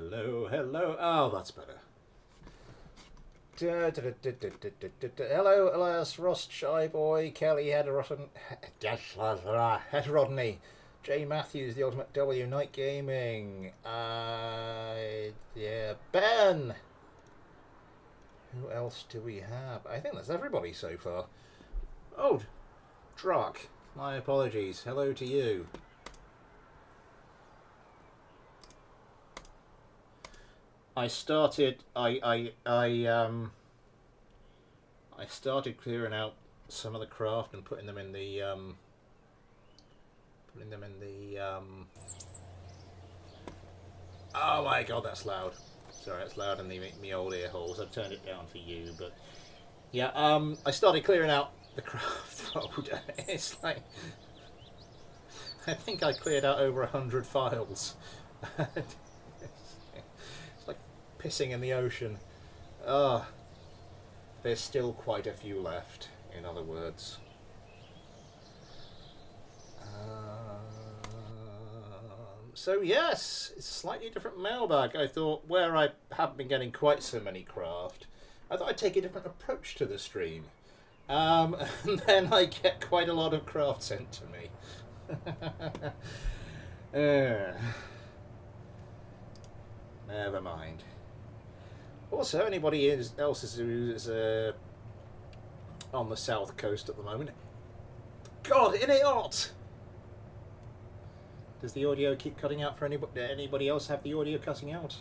Hello, hello. Oh, that's better. Hello, Elias, Ross, Shy Boy, Kelly, Heterodny, Jay Matthews, The Ultimate W, Night Gaming, yeah, Ben. Who else do we have? I think that's everybody so far. Oh, Druck. My apologies. Hello to you. I started clearing out some of the craft and putting them in the oh my god, that's loud. Sorry, that's loud in the old ear holes. I've turned it down for you, but yeah, I started clearing out the craft folder. It's like I think I cleared out over 100 files. It's like pissing in the ocean. There's still quite a few left, in other words. So yes, it's a slightly different mailbag. I thought, where I haven't been getting quite so many craft, I thought I'd take a different approach to the stream. And then I get quite a lot of craft sent to me. Never mind. Also, anybody else who's on the south coast at the moment? God, in it hot! Does the audio keep cutting out for anybody? Anybody else have the audio cutting out?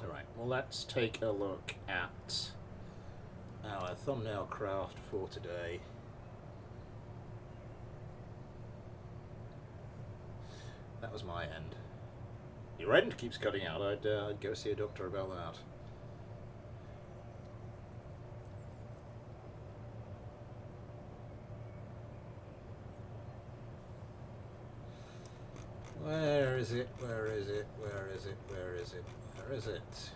Alright, well let's take a look at our thumbnail craft for today. That was my end. Your end keeps cutting out. I'd go see a doctor about that. Where is it? Where is it? Where is it? Where is it? Where is it?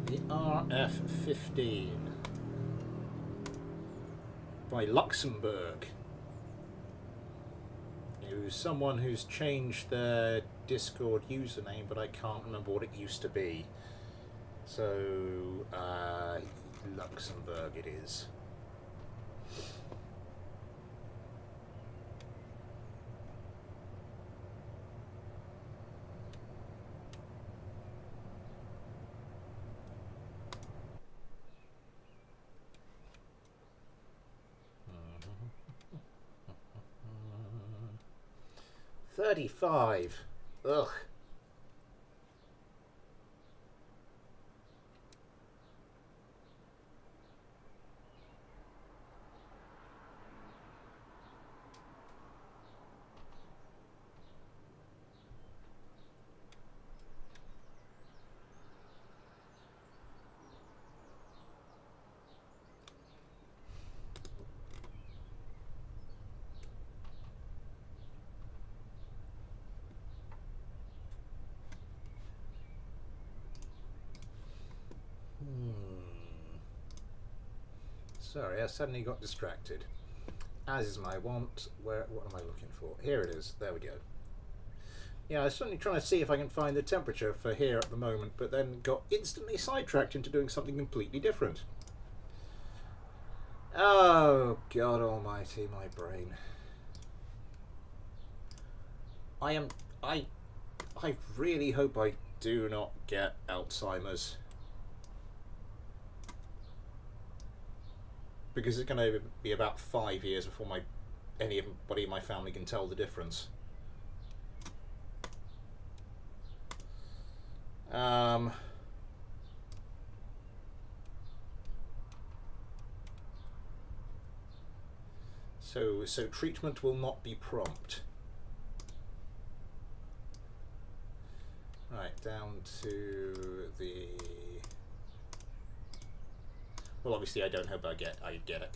The RF-15 by Luxembourg. Who's someone who's changed their Discord username, but I can't remember what it used to be. So, Luxembourg it is. $35. Ugh. Sorry, I suddenly got distracted. As is my wont. What am I looking for? Here it is. There we go. Yeah, I was suddenly trying to see if I can find the temperature for here at the moment, but then got instantly sidetracked into doing something completely different. Oh, God almighty, my brain. I really hope I do not get Alzheimer's. Because it's going to be about 5 years before anybody in my family can tell the difference. So treatment will not be prompt. Right, down to the... Well, obviously I don't hope I get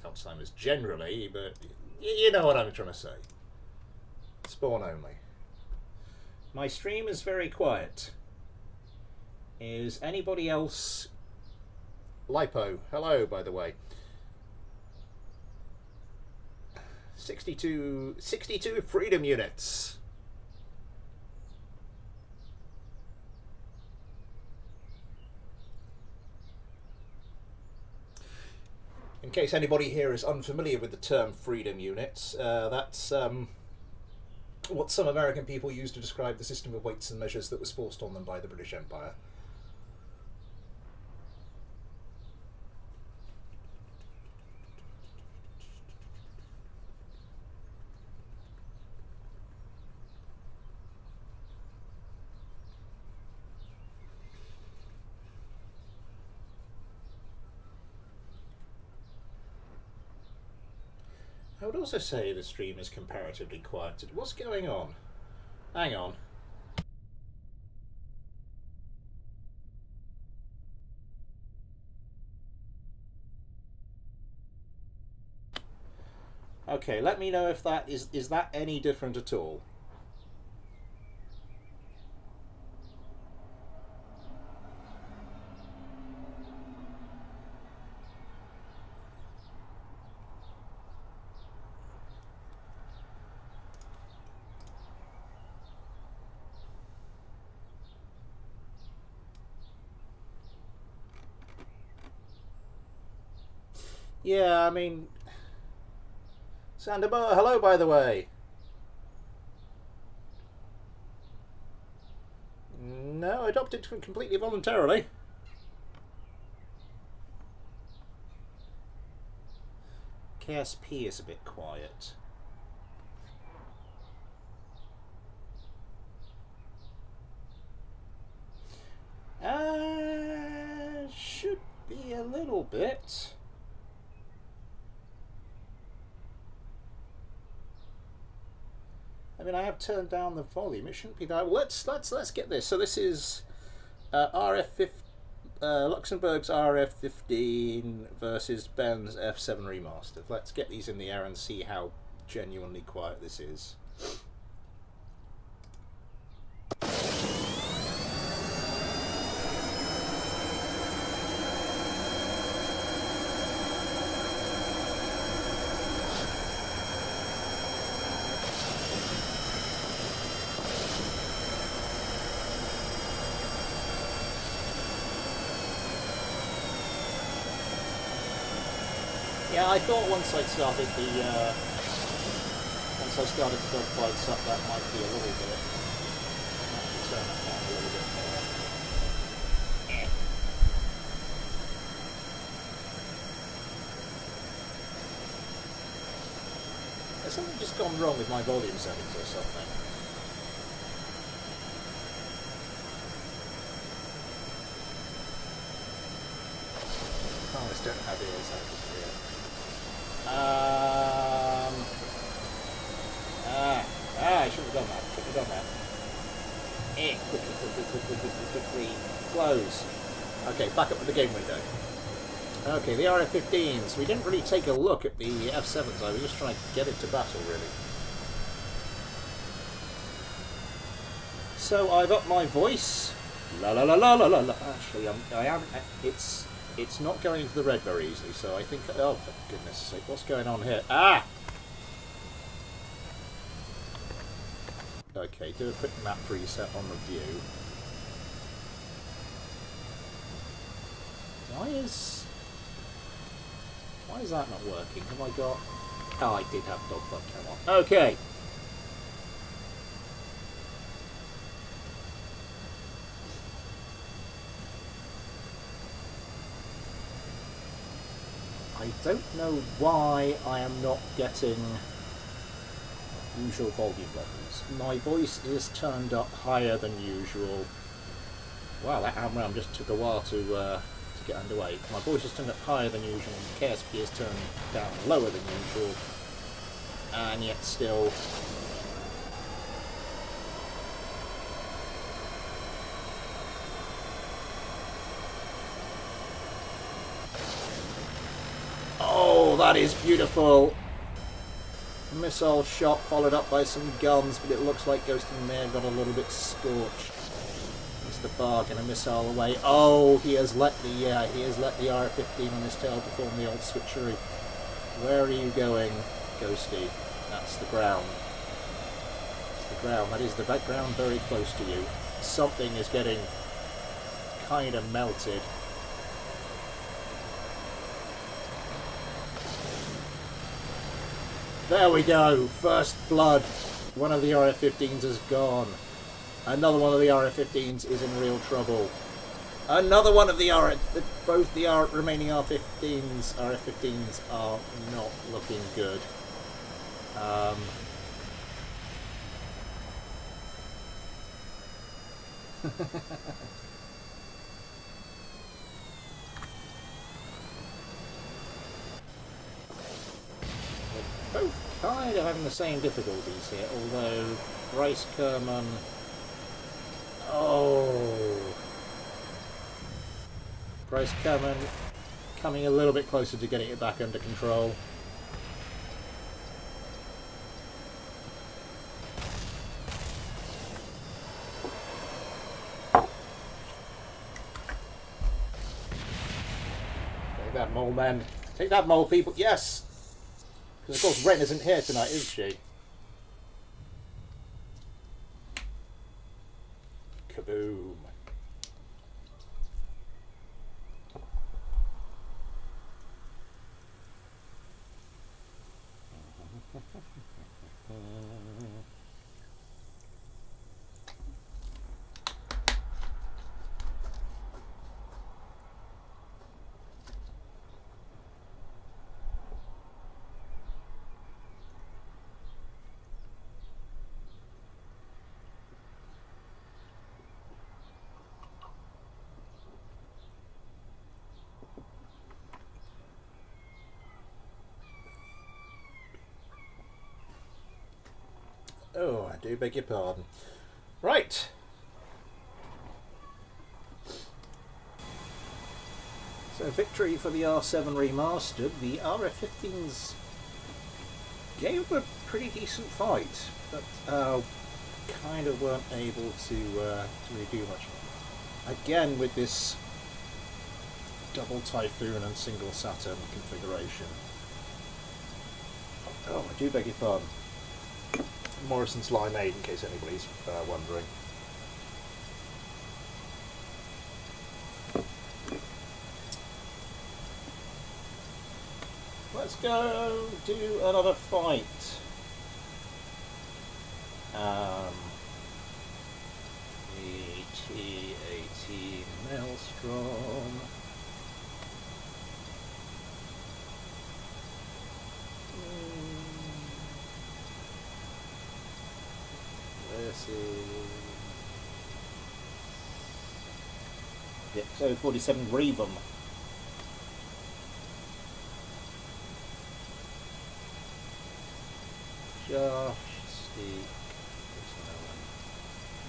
Alzheimer's generally, but you know what I'm trying to say. Spawn only. My stream is very quiet. Is anybody else... Lipo, hello, by the way. 62 freedom units. In case anybody here is unfamiliar with the term freedom units, that's what some American people use to describe the system of weights and measures that was forced on them by the British Empire. I would also say the stream is comparatively quiet. What's going on? Hang on. Okay, let me know if that is that any different at all. Yeah, I mean, Sandabar, hello, by the way. No, adopted completely voluntarily. KSP is a bit quiet. Should be a little bit. I mean, I have turned down the volume. It shouldn't be that. Well, let's get this. So this is Luxembourg's RF15 versus Ben's F7 remastered. Let's get these in the air and see how genuinely quiet this is. Yeah, I thought once I started to dogfights up, that might be a little bit. Might have to turn that down a little bit more. Has something just gone wrong with my volume settings or something? Oh, I just don't have ears out of here. I should have done that. Quickly. Close. Okay, back up to the game window. Okay, the RF-15s. We didn't really take a look at the F7s. I was just trying to get into battle, really. So I've upped my voice. La la la la la la la. Actually, I am. It's not going into the red very easily, so I think... Oh, for goodness sake, what's going on here? Ah! Okay, do a quick map reset on the view. Why is that not working? Have I got... Oh, I did have dogfight cam on. Okay! I don't know why I am not getting usual volume levels. My voice is turned up higher than usual. Wow, that RAM just took a while to get underway. My voice is turned up higher than usual, and KSP is turned down lower than usual, and yet still... that is beautiful. Missile shot followed up by some guns, but it looks like Ghosty may have got a little bit scorched. Mr. Bargain, a missile away. Oh, he has let the RF-15 on his tail perform the old switchery. Where are you going, Ghosty? That's the ground. That's the ground. That is the background very close to you. Something is getting kind of melted. There we go. First blood. One of the RF-15s is gone. Another one of the RF-15s is in real trouble. Another one of the both the remaining RF-15s are not looking good. Both kind of having the same difficulties here, although Bryce Kerman... Oh... Bryce Kerman coming a little bit closer to getting it back under control. Take that mole, men. Take that mole, people. Yes! Because of course Ren isn't here tonight, is she? Kaboom. Oh, I do beg your pardon. Right. So victory for the R7 Remastered. The RF-15s gave a pretty decent fight, but kind of weren't able to really do much. Again with this double Typhoon and single Saturn configuration. Oh, I do beg your pardon. Morrison's limeade, in case anybody's wondering. Let's go do another fight. AT Maelstrom. This is so 47 Revum. Josh, Steve,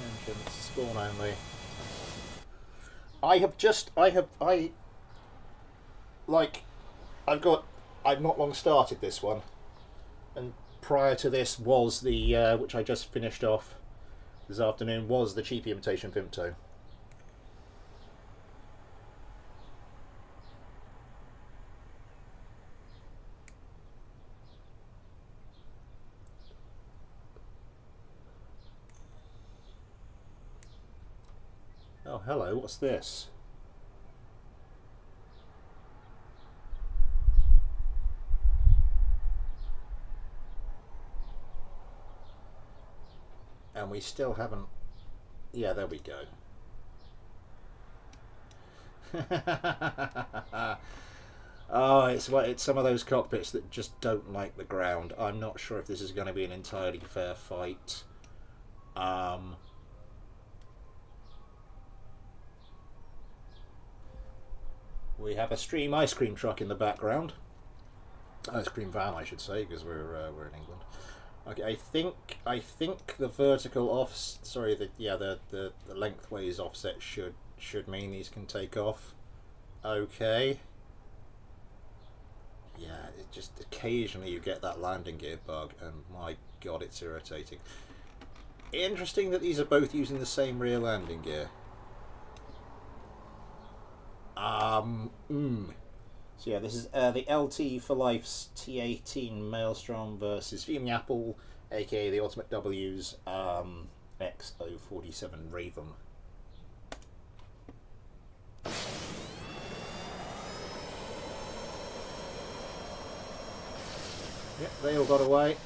entrance, spawn only. I've not long started this one, and prior to this was the which I just finished off this afternoon, was the cheap imitation Vimto. Oh, hello, what's this? And we still haven't... Yeah, there we go. Oh, it's some of those cockpits that just don't like the ground. I'm not sure if this is going to be an entirely fair fight. We have a Stream ice cream truck in the background. Ice cream van, I should say, because we're in England. Okay, I think the vertical the lengthways offset should mean these can take off. Okay. Yeah, it just occasionally you get that landing gear bug, and my god, it's irritating. Interesting that these are both using the same rear landing gear. So yeah, this is the LT for Life's T18 Maelstrom versus Fuming Apple, aka the Ultimate W's X047 Raven. Yep, they all got away.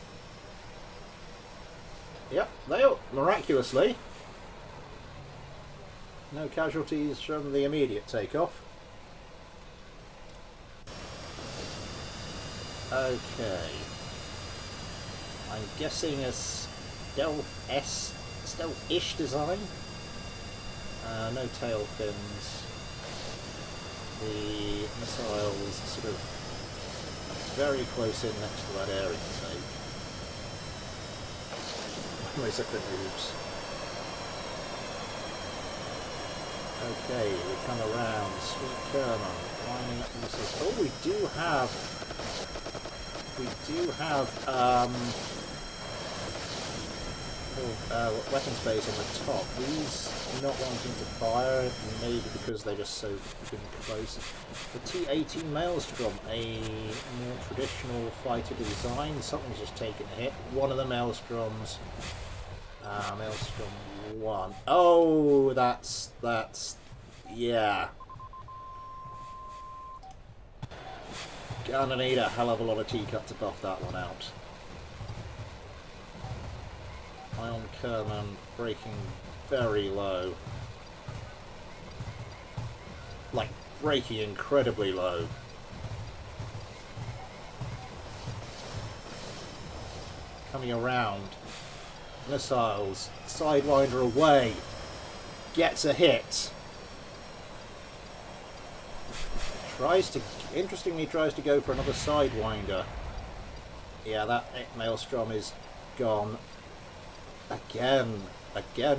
Yep, they all, miraculously. No casualties from the immediate takeoff. Okay. I'm guessing a stealth-ish design. No tail fins. The missiles sort of very close in next to that air intake. Most of the moves. Okay, we come around. Sweet Kerman lining up missiles. Oh, we do have weapon space on the top. These not wanting to fire, maybe because they're just so close. The T18 Maelstrom, a more traditional fighter design. Something's just taken a hit. One of the Maelstroms, Maelstrom 1. Oh, that's yeah. Gonna need a hell of a lot of teacup to buff that one out. Ion Kerman breaking very low. Like, breaking incredibly low. Coming around. Missiles. Sidewinder away. Gets a hit. Interestingly tries to go for another Sidewinder. Yeah, that Maelstrom is gone. Again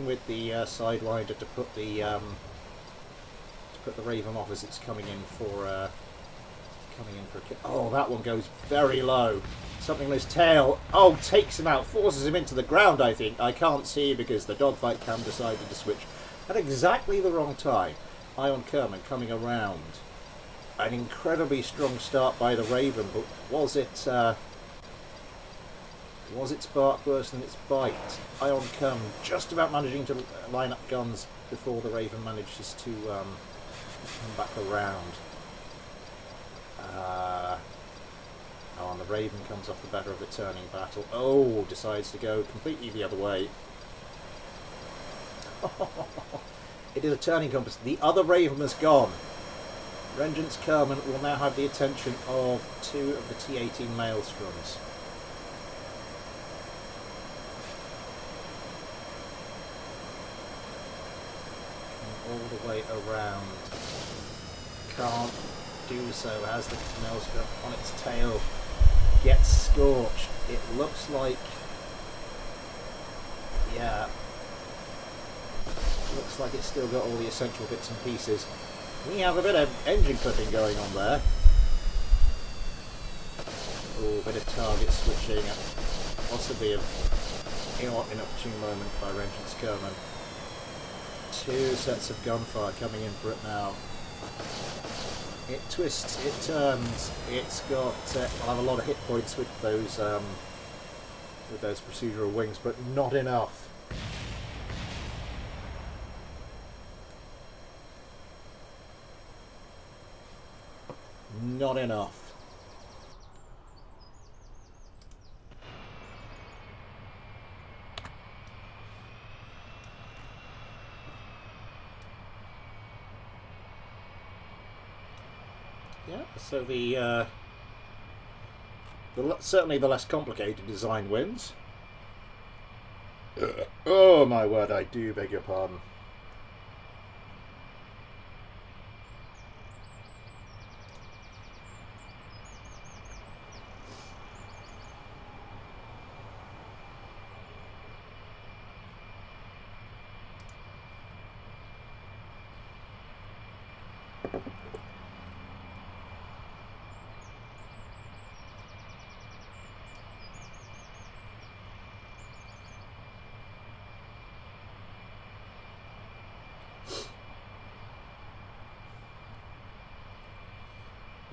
with the Sidewinder to put the Raven off as it's coming in for a kill. Oh, that one goes very low. Something on his tail. Oh, takes him out, forces him into the ground. I think I can't see because the dogfight cam decided to switch at exactly the wrong time. Ion Kerman coming around. An incredibly strong start by the Raven, but was it spark worse than its bite? Ion Kerman just about managing to line up guns before the Raven manages to come back around. And the Raven comes off the better of the turning battle. Oh, decides to go completely the other way. It is a turning compass. The other Raven has gone. Vengeance Kerman will now have the attention of 2 of the T18 Maelstroms. All the way around. Can't do so as the Maelstrom on its tail gets scorched. It looks like, yeah, looks like it's still got all the essential bits and pieces. We have a bit of engine clipping going on there. Oh, a bit of target switching, possibly an inopportune moment by Vengeance Kerman. 2 sets of gunfire coming in for it now. It twists, it turns, it's got, I'll have a lot of hit points with those procedural wings, but not enough. Not enough. Yeah, so certainly the less complicated design wins. Oh my word, I do beg your pardon.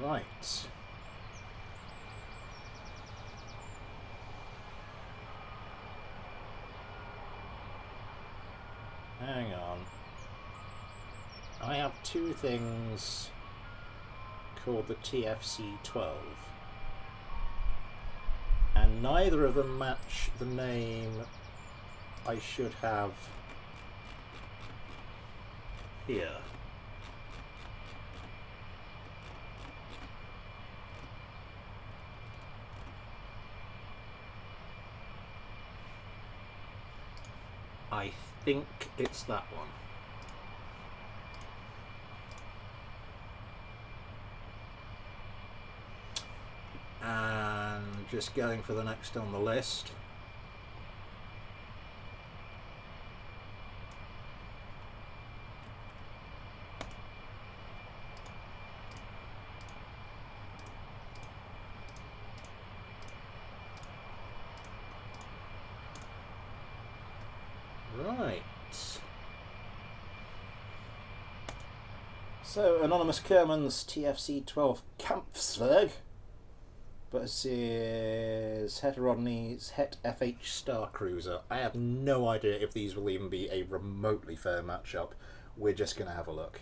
Right. Hang on. I have two things called the TFC-12. And neither of them match the name I should have here. I think it's that one. And just going for the next on the list. Right. So, Anonymous Kerman's TFC-12 Kampfzwerg versus Heterodny's Het FH Star Cruiser. I have no idea if these will even be a remotely fair matchup. We're just going to have a look.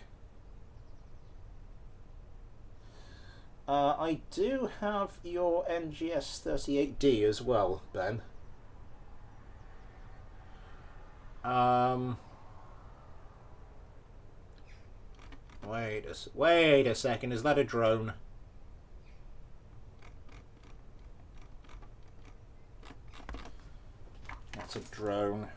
I do have your NGS-38D as well, Ben. Wait a second, is that a drone? That's a drone.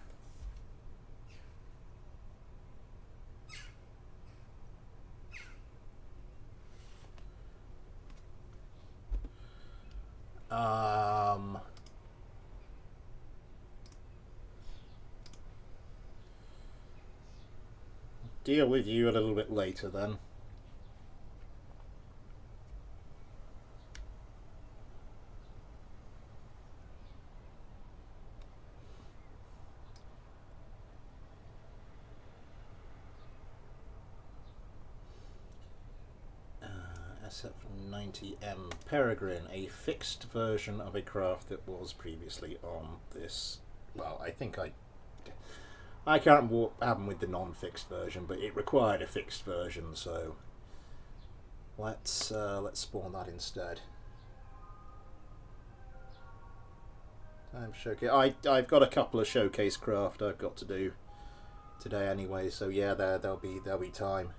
Deal with you a little bit later then. SF-90M Peregrine, a fixed version of a craft that was previously on this. Well, I think I can't remember what happened with the non-fixed version, but it required a fixed version, so let's spawn that instead. Time showcase. I've got a couple of showcase craft I've got to do today anyway, so yeah, there'll be time.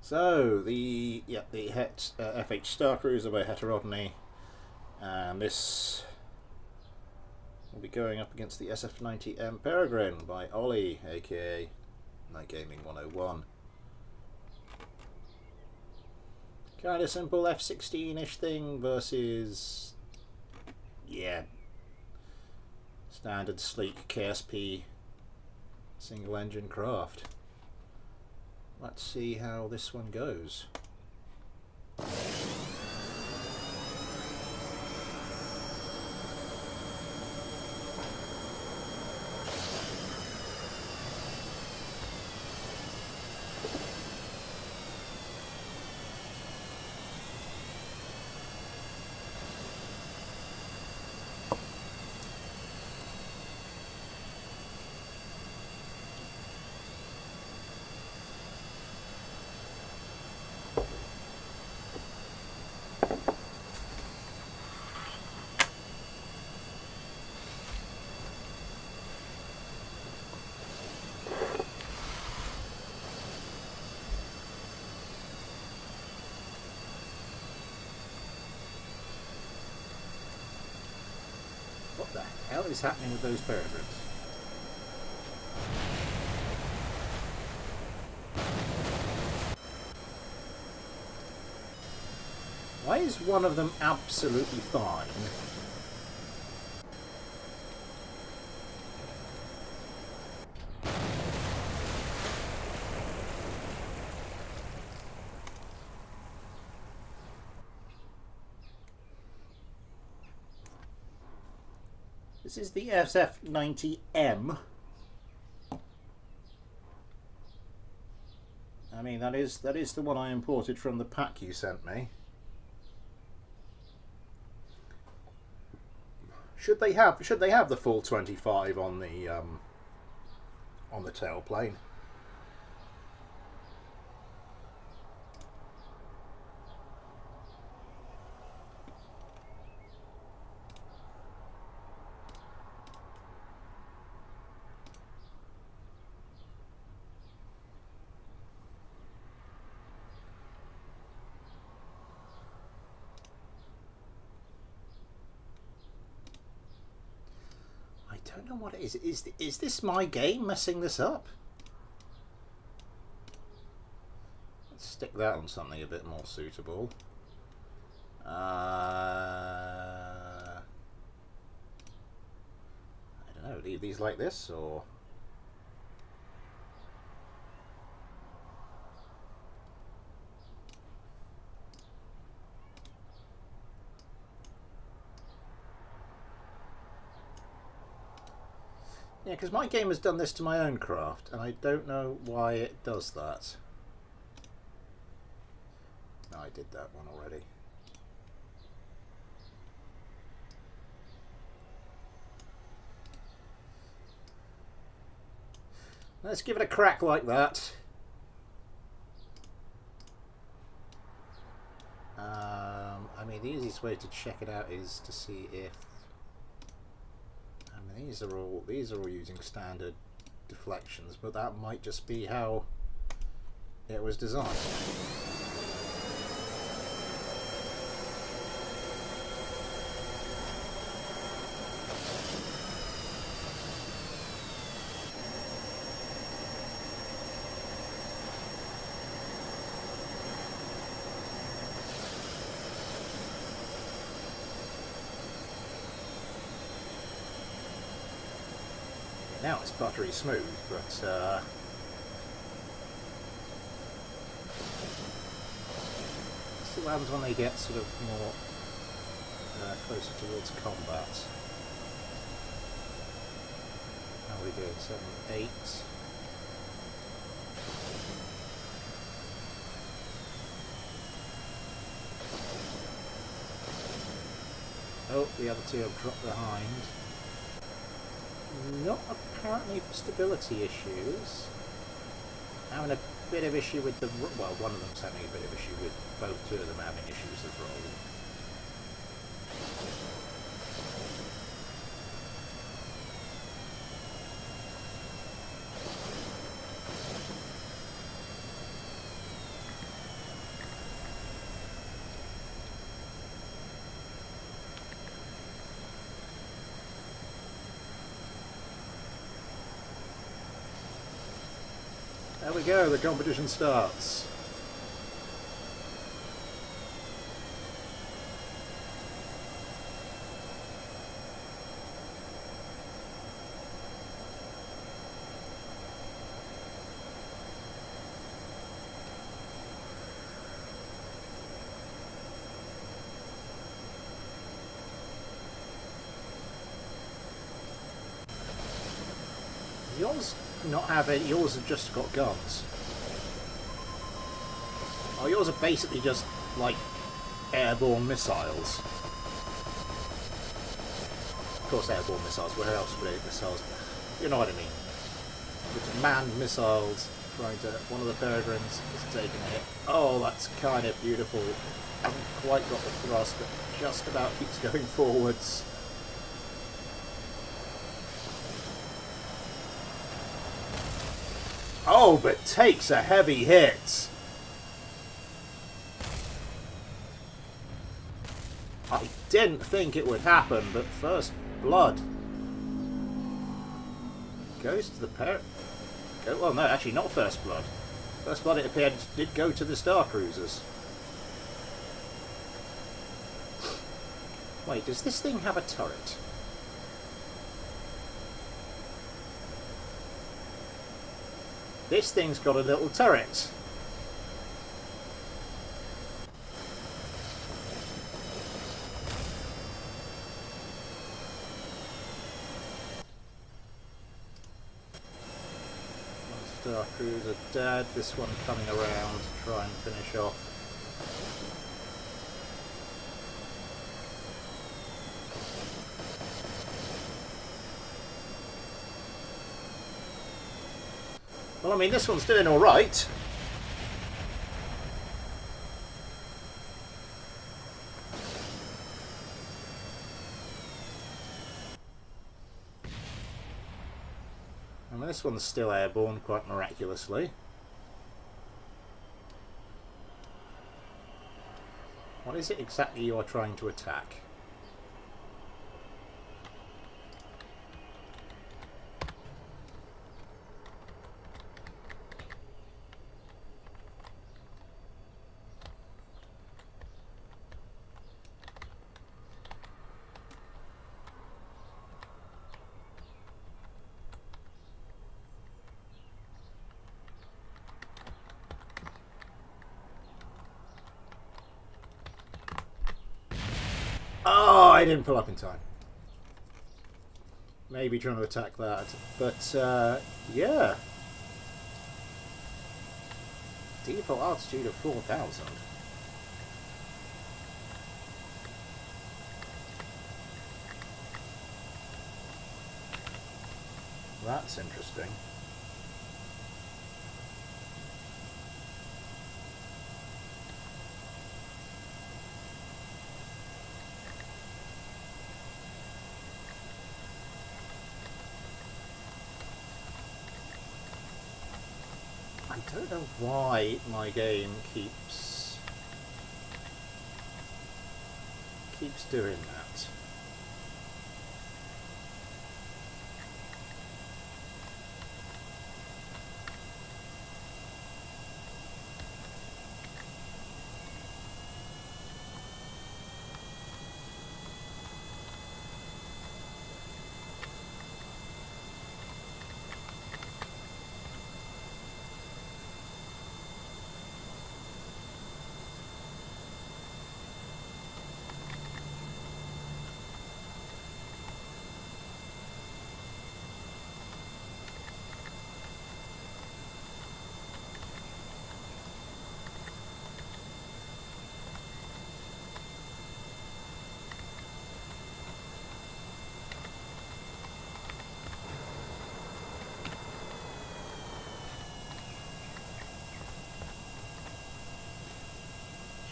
So the Het FH Star Cruiser by Heterodny, and this will be going up against the SF-90M Peregrine by Ollie, aka Night Gaming 101. Kind of simple F-16-ish thing versus, yeah, standard sleek KSP single engine craft. Let's see how this one goes. What the hell is happening with those peregrines? Why is one of them absolutely fine? This is the SF90M. I mean, that is the one I imported from the pack you sent me. Should they have the full 25 on the tailplane? I don't know what it is. Is this my game messing this up? Let's stick that on something a bit more suitable. I don't know. Leave these like this, or yeah, because my game has done this to my own craft, and I don't know why it does that. No, I did that one already. Let's give it a crack like that. I mean, the easiest way to check it out is to see if. I mean, these are all using standard deflections, but that might just be how it was designed. Now it's buttery smooth, but see what happens when they get sort of more closer towards combat. How are we doing? 7, 8. Oh, the other two have dropped behind. Not apparently stability issues. Having a bit of issue with the... well, one of them's having a bit of issue with both two of them having issues with rolling. There we go, the competition starts. Yours not have any, yours have just got guns. Oh, yours are basically just like airborne missiles. Of course, airborne missiles. Where else would missiles? You know what I mean. It's manned missiles trying to. One of the peregrines is taking a hit. Oh, that's kind of beautiful. Haven't quite got the thrust, but just about keeps going forwards. Oh, but takes a heavy hit. I didn't think it would happen, but first blood goes to the well, no, actually not first blood. First blood, it appeared, did go to the Star Cruisers. Wait, does this thing have a turret? This thing's got a little turret. Star Cruiser dead. This one coming around to try and finish off. Well, I mean, this one's doing all right. I mean, this one's still airborne quite miraculously. What is it exactly you are trying to attack? Oh, I didn't pull up in time. Maybe trying to attack that, but yeah. Default altitude of 4,000. That's interesting. I don't know why my game keeps doing that.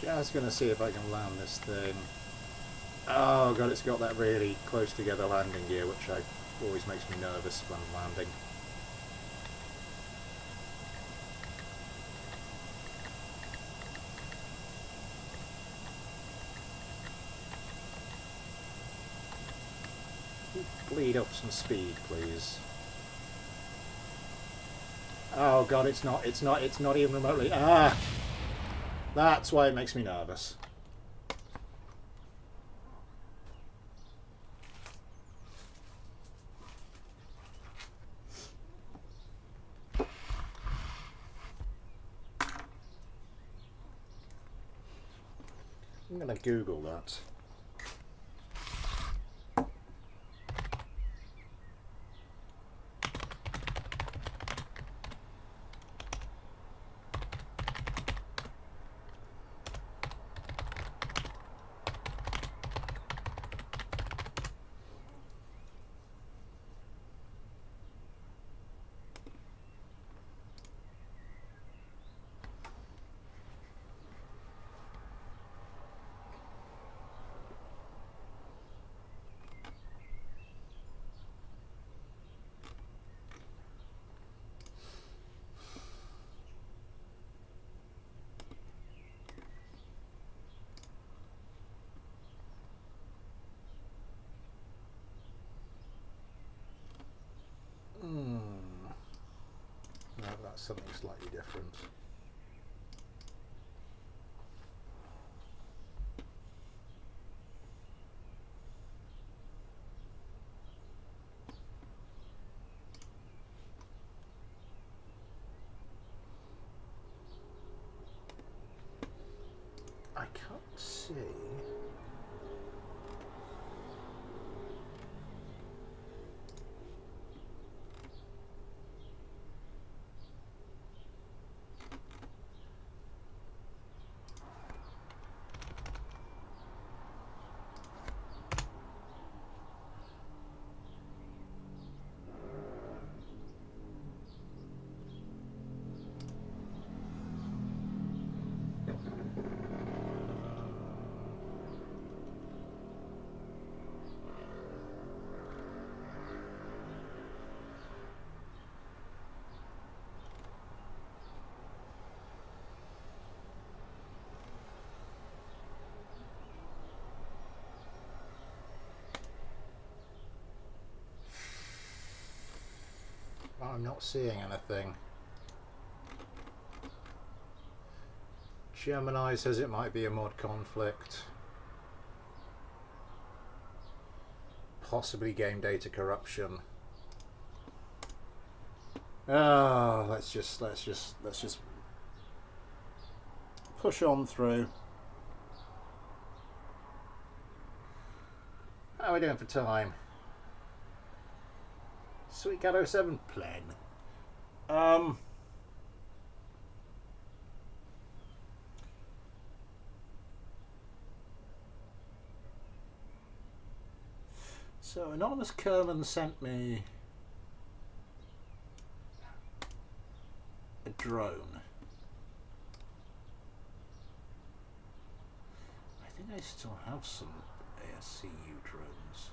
Just gonna see if I can land this thing. Oh god, it's got that really close together landing gear, which always makes me nervous when landing. Bleed off some speed, please. Oh god, it's not even remotely. Ah! That's why it makes me nervous. I'm gonna Google that. No, that's something slightly different. I can't see. I'm not seeing anything. Gemini says it might be a mod conflict. Possibly game data corruption. Oh, let's just push on through. How are we doing for time? Sweet Cat 07 plan. So Anonymous Kerman sent me a drone. I think I still have some ASCU drones.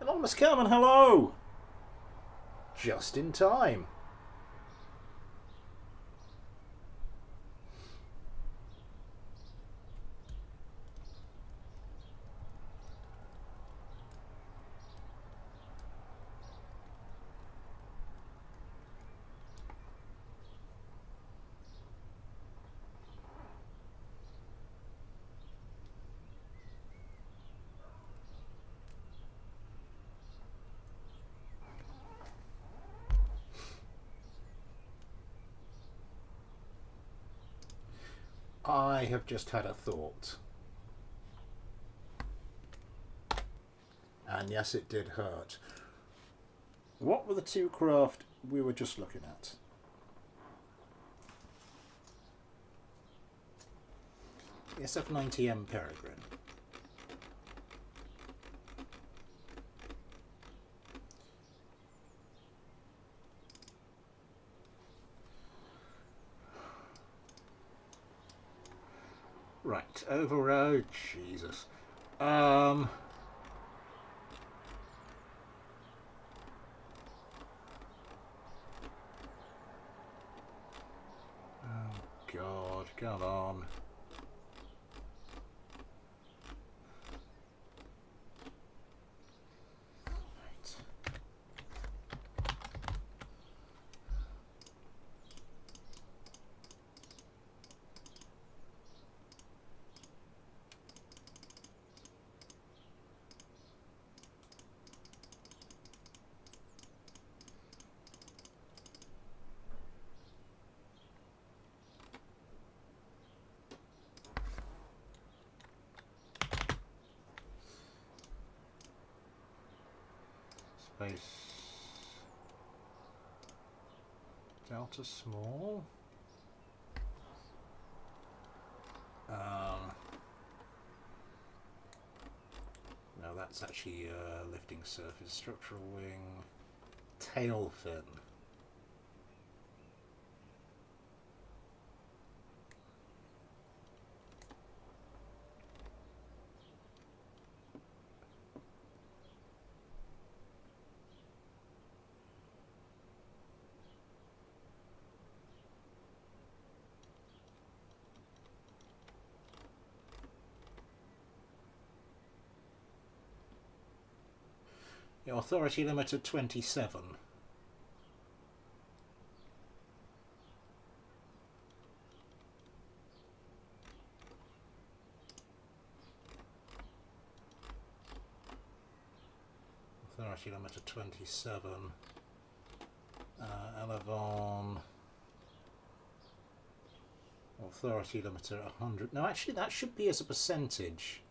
Anonymous Kerman, hello! Just in time. I have just had a thought. And yes, it did hurt. What were the two craft we were just looking at? The SF-90M Peregrine. Right, overroad, Jesus. Oh God, come on. Space Delta small. No, that's actually lifting surface, structural wing, tail fin. The authority limit of 27. Authority limit of 27. Elevon. Authority limiter 100. No, actually that should be as a percentage.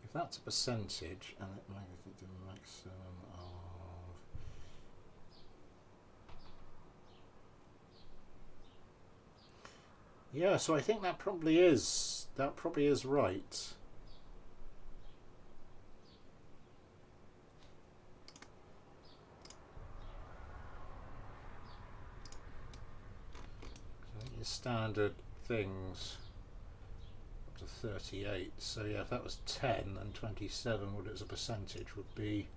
If that's a percentage, and it might be the maximum of... Yeah, so I think that probably is right. So your standard things up to 38. So yeah, if that was 10 and 27, what as a percentage would be.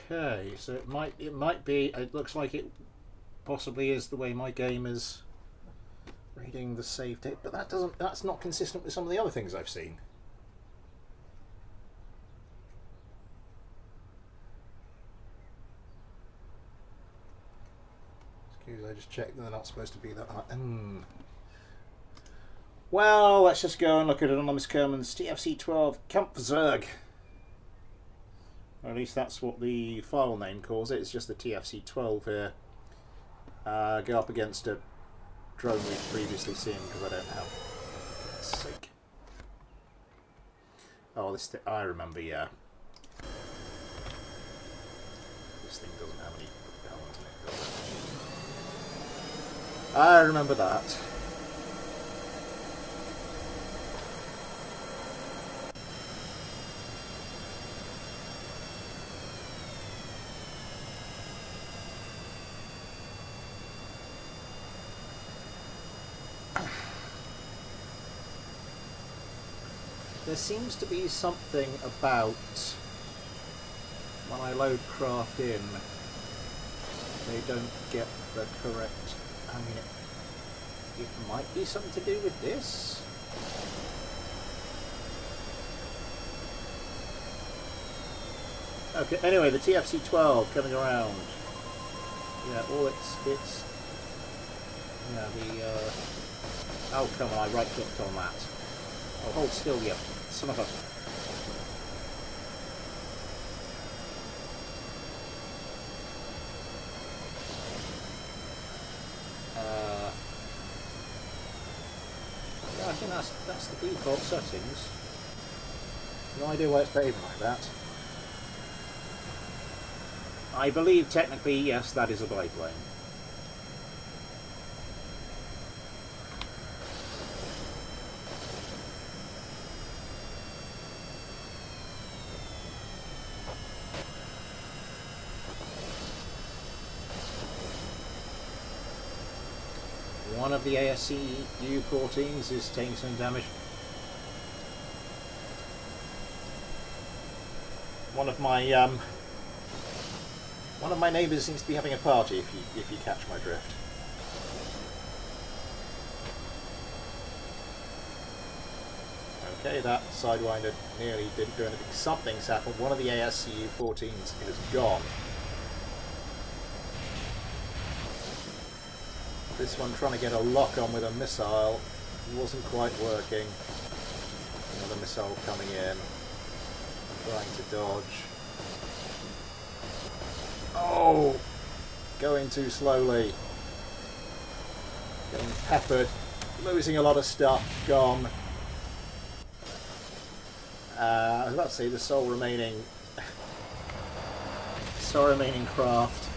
Okay, so it might be. It looks like it possibly is the way my game is reading the save date, but that's not consistent with some of the other things I've seen. I just checked that they're not supposed to be that high. Well, let's just go and look at Anonymous Kerman's TFC12 Kampfzerg. Or at least that's what the file name calls it. It's just the TFC12 here. Go up against a drone we've previously seen because I don't have. For goodness sake. Oh, this I remember, yeah. This thing doesn't have any propellant in it, does it? I remember that. There seems to be something about when I load craft in, they don't get the correct. I mean, it might be something to do with this. Okay. Anyway, the TFC12 coming around. Yeah. All it's. Yeah. The. Oh come on! I right clicked on that. Oh, hold still, yeah. Son of a... yeah, I think that's the default settings. No idea why it's behaving like that. I believe technically, yes, that is a biplane. One of the ASC U-14s is taking some damage. One of my neighbours seems to be having a party. If you catch my drift. Okay, that sidewinder nearly didn't do anything. Something's happened. One of the ASC U-14s is gone. This one trying to get a lock on with a missile wasn't quite working. Another missile coming in. Trying to dodge. Oh! Going too slowly. Getting peppered. Losing a lot of stuff. Gone. I was about to say the sole remaining craft.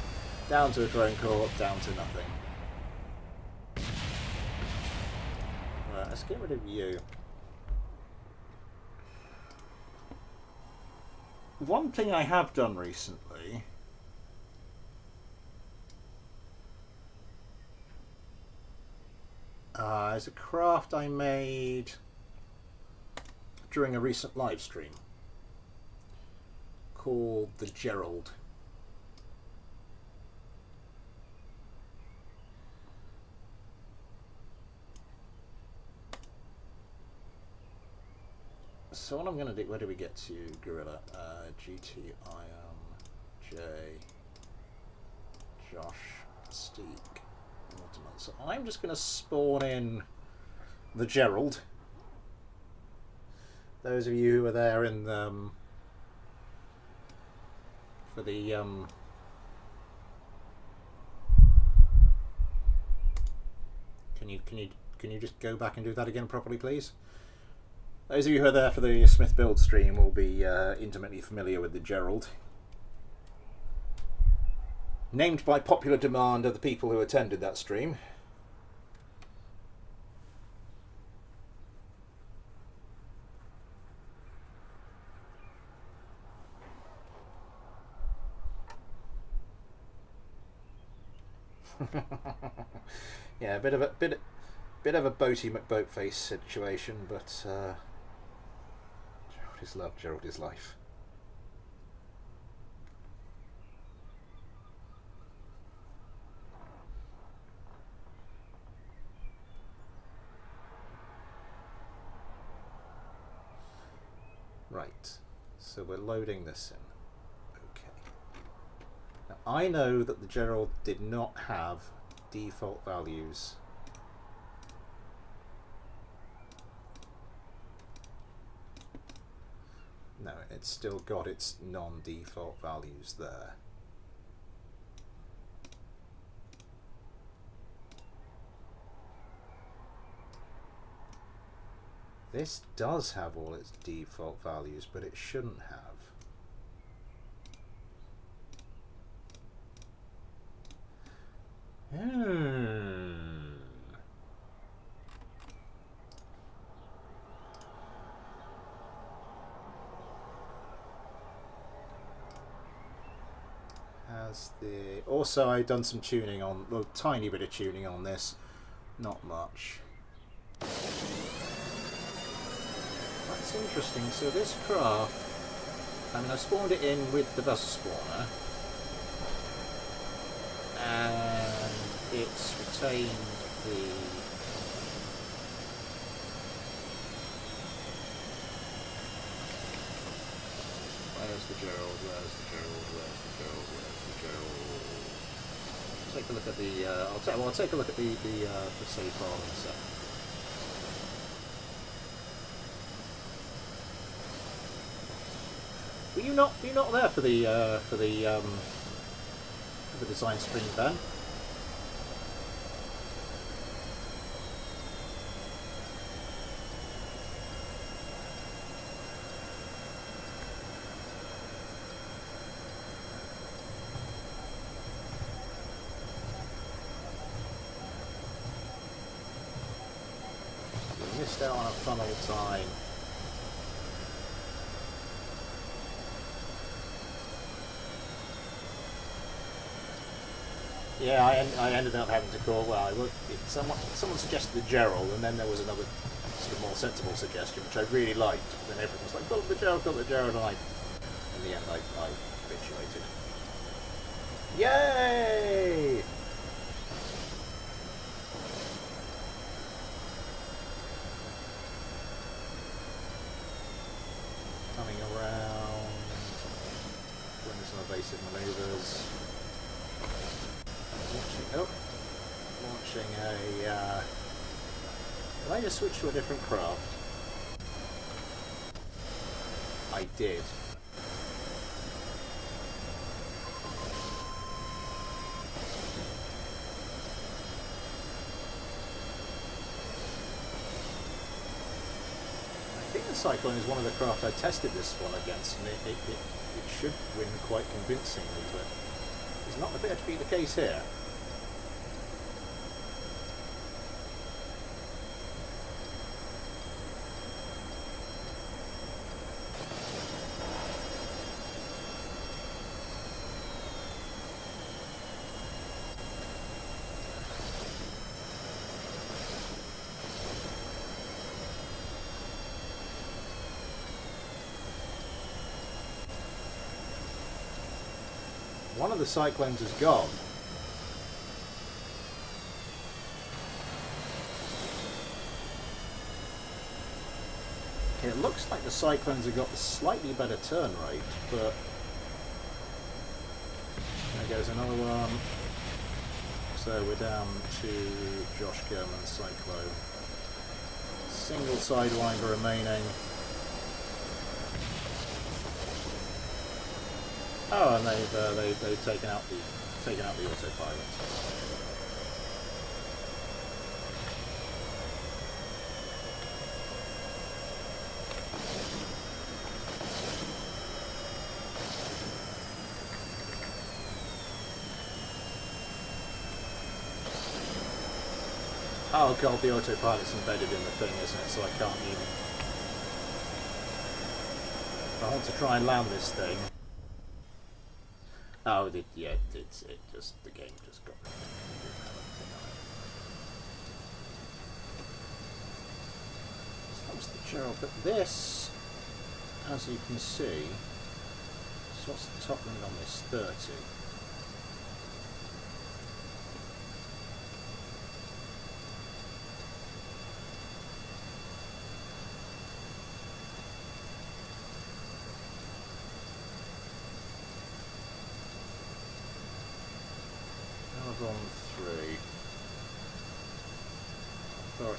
Down to a drone corps, down to nothing. Let's get rid of you. One thing I have done recently is a craft I made during a recent live stream called the Gerald. So what I'm going to do, where do we get to, Gorilla? GT, J, Josh, Steek, Mortimer. So I'm just going to spawn in the Gerald. Those of you who were there in for the can you just go back and do that again properly, please? Those of you who are there for the Smith build stream will be intimately familiar with the Gerald. Named by popular demand of the people who attended that stream. Yeah, a bit of a Boaty McBoatface situation, but Gerald is love, Gerald is life. Right, so we're loading this in. Okay. Now I know that the Gerald did not have default values. No, it's still got its non-default values there. This does have all its default values, but it shouldn't have. Also, I've done some tuning on, a tiny bit of tuning on this, not much. That's interesting. So this craft, I mean, I spawned it in with the bus spawner, and it's retained the where's the Gerald? Where's the Gerald? Where's the Gerald? Where's the Gerald? Take a look at the. I'll take a look at the save file in a sec. Were you not there for the design sprint, Ben? You missed out on a fun old time. Yeah, I ended up having to call. Well, someone suggested the Gerald, and then there was another sort of more sensible suggestion, which I really liked. Then everyone was like, "Got the Gerald, got the Gerald," and in the end, I capitulated. Yay! Coming around, doing some evasive manoeuvres. Launching a. Did I just switch to a different craft? I did. I think the Cyclone is one of the craft I tested this one against, and it should win quite convincingly, but it's not appear to be the case here. One of the Cyclones is gone. It looks like the Cyclones have got a slightly better turn rate, but there goes another one. So we're down to Josh Kerman's Cyclone. Single Sidewinder remaining. Oh, and they've taken out the autopilot. Oh god, the autopilot's embedded in the thing, isn't it? So I can't even. If I want to try and land this thing. Oh, the game just got rid of it. That was the Gerald, but this, as you can see, so what's the top limit on this? 30. On 3.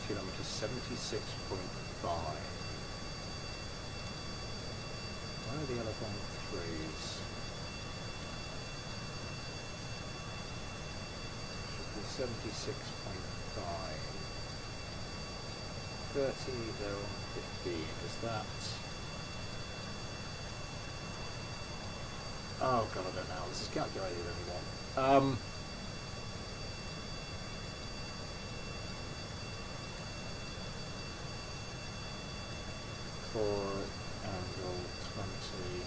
kilometre 76.5. Where are the other 1.3s? Should be 76.5. 30, they're on 15. Is that? Oh god, I don't know. This is calculated anymore. For angle 20.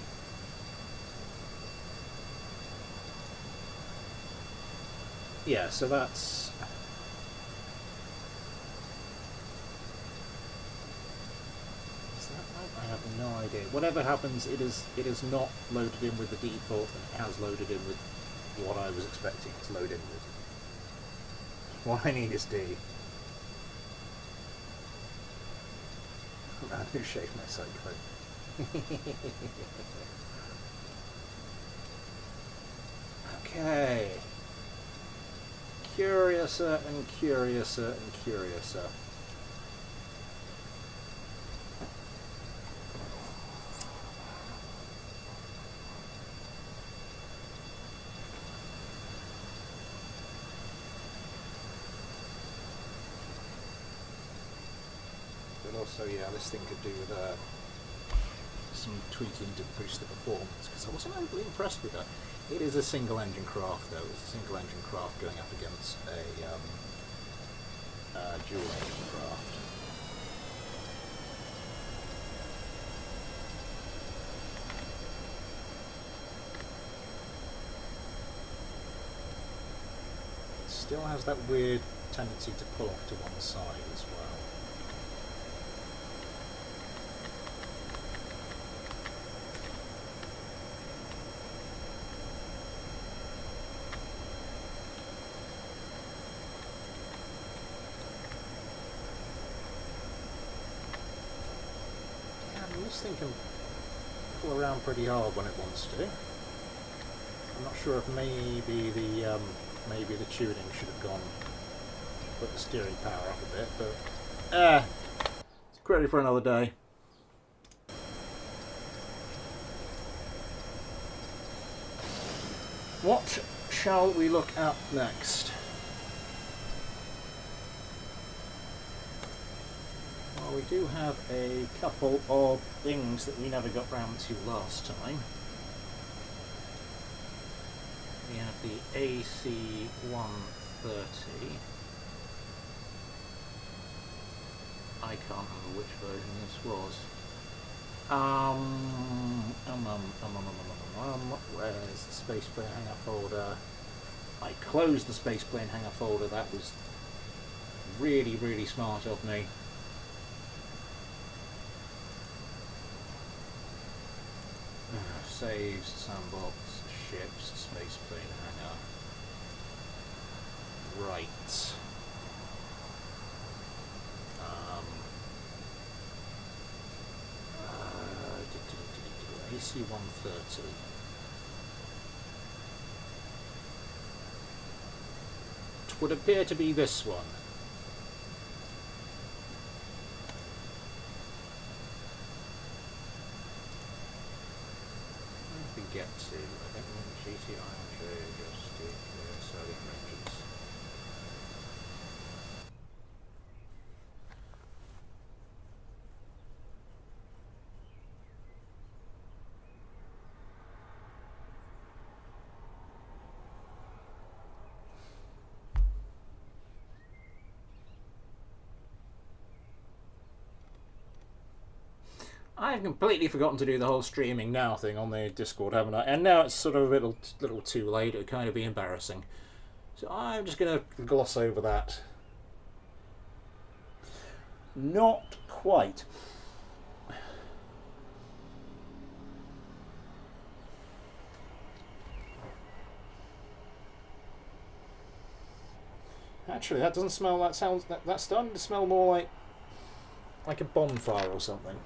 Yeah, so that's. Is that right? I have no idea. Whatever happens, it is not loaded in with the default, and it has loaded in with what I was expecting it to load in with. What I need is D. Man who shaved my cyclo. Okay. Curiouser and curiouser and curiouser. Also, yeah, this thing could do with some tweaking to boost the performance, because I wasn't overly impressed with that. It is a single engine craft though. It's a single engine craft going up against a dual engine craft. It still has that weird tendency to pull off to one side as well. This thing can pull around pretty hard when it wants to. I'm not sure if maybe the tuning should have gone, put the steering power up a bit, but it's credit for another day. What shall we look at next? We do have a couple of things that we never got round to last time. We have the AC-130. I can't remember which version this was. Where's the spaceplane hangar folder? I closed the spaceplane hangar folder. That was really, really smart of me. Saves, sandbox, ships, spaceplane hangar. Right. AC-130. It would appear to be this one. Get to, I think we're GTI just to selling ranges. I've completely forgotten to do the whole streaming now thing on the Discord, haven't I? And now it's sort of a little too late. It would kind of be embarrassing. So I'm just going to gloss over that. Not quite. Actually, that doesn't smell. That sounds. That's starting to smell more like a bonfire or something.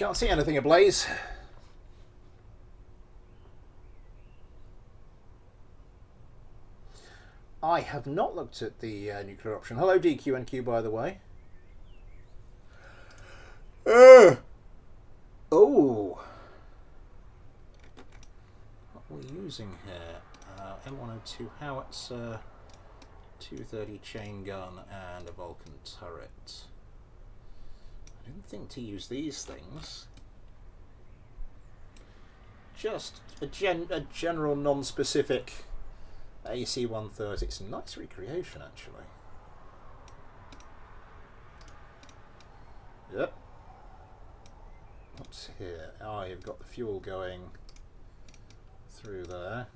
Can't see anything ablaze. I have not looked at the nuclear option. Hello DQNQ, by the way. Oh! What are we using here? M102 howitzer, 230 chain gun, and a Vulcan turret. I didn't think to use these things. Just a general non-specific AC-130. It's a nice recreation, actually. Yep. What's here? Oh, you've got the fuel going through there.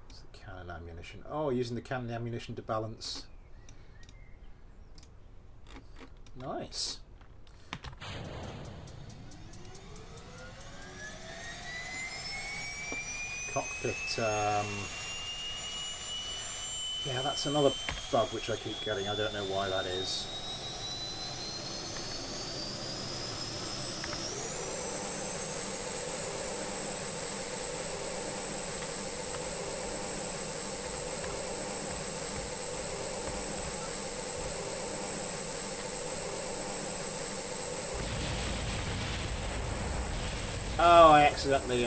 It's the cannon ammunition. Oh, using the cannon ammunition to balance. Nice. Cockpit, yeah, that's another bug which I keep getting. I don't know why that is. Oh, I accidentally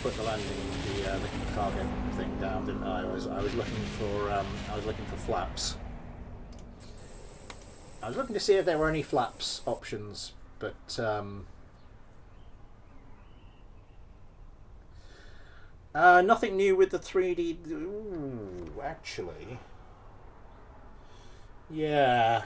put the landing, the cargo thing down, didn't I? I was looking for flaps. I was looking to see if there were any flaps options, but nothing new with the 3D. Ooh, actually, yeah.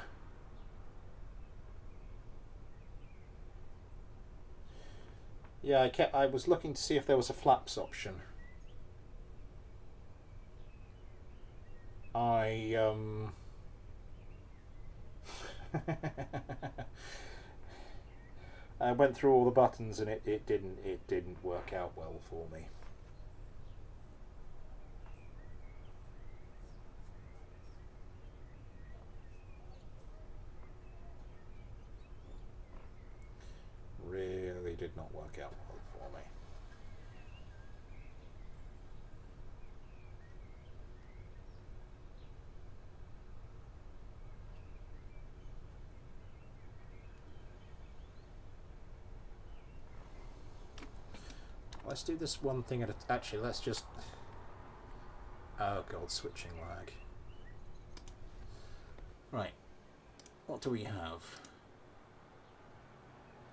Yeah, I was looking to see if there was a flaps option. I went through all the buttons and it didn't work out well for me. Really did not work out well for me. Let's do this one thing at a... Actually, let's just... Oh god, switching lag. Right. What do we have?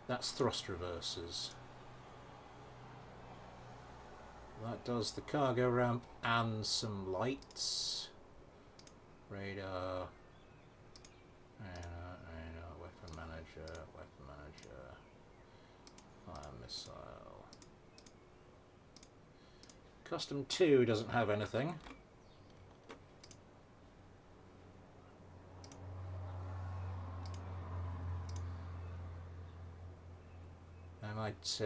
That's thrust reversers. That does the cargo ramp and some lights. Radar. Weapon manager. Fire missile. Custom 2 doesn't have anything. I might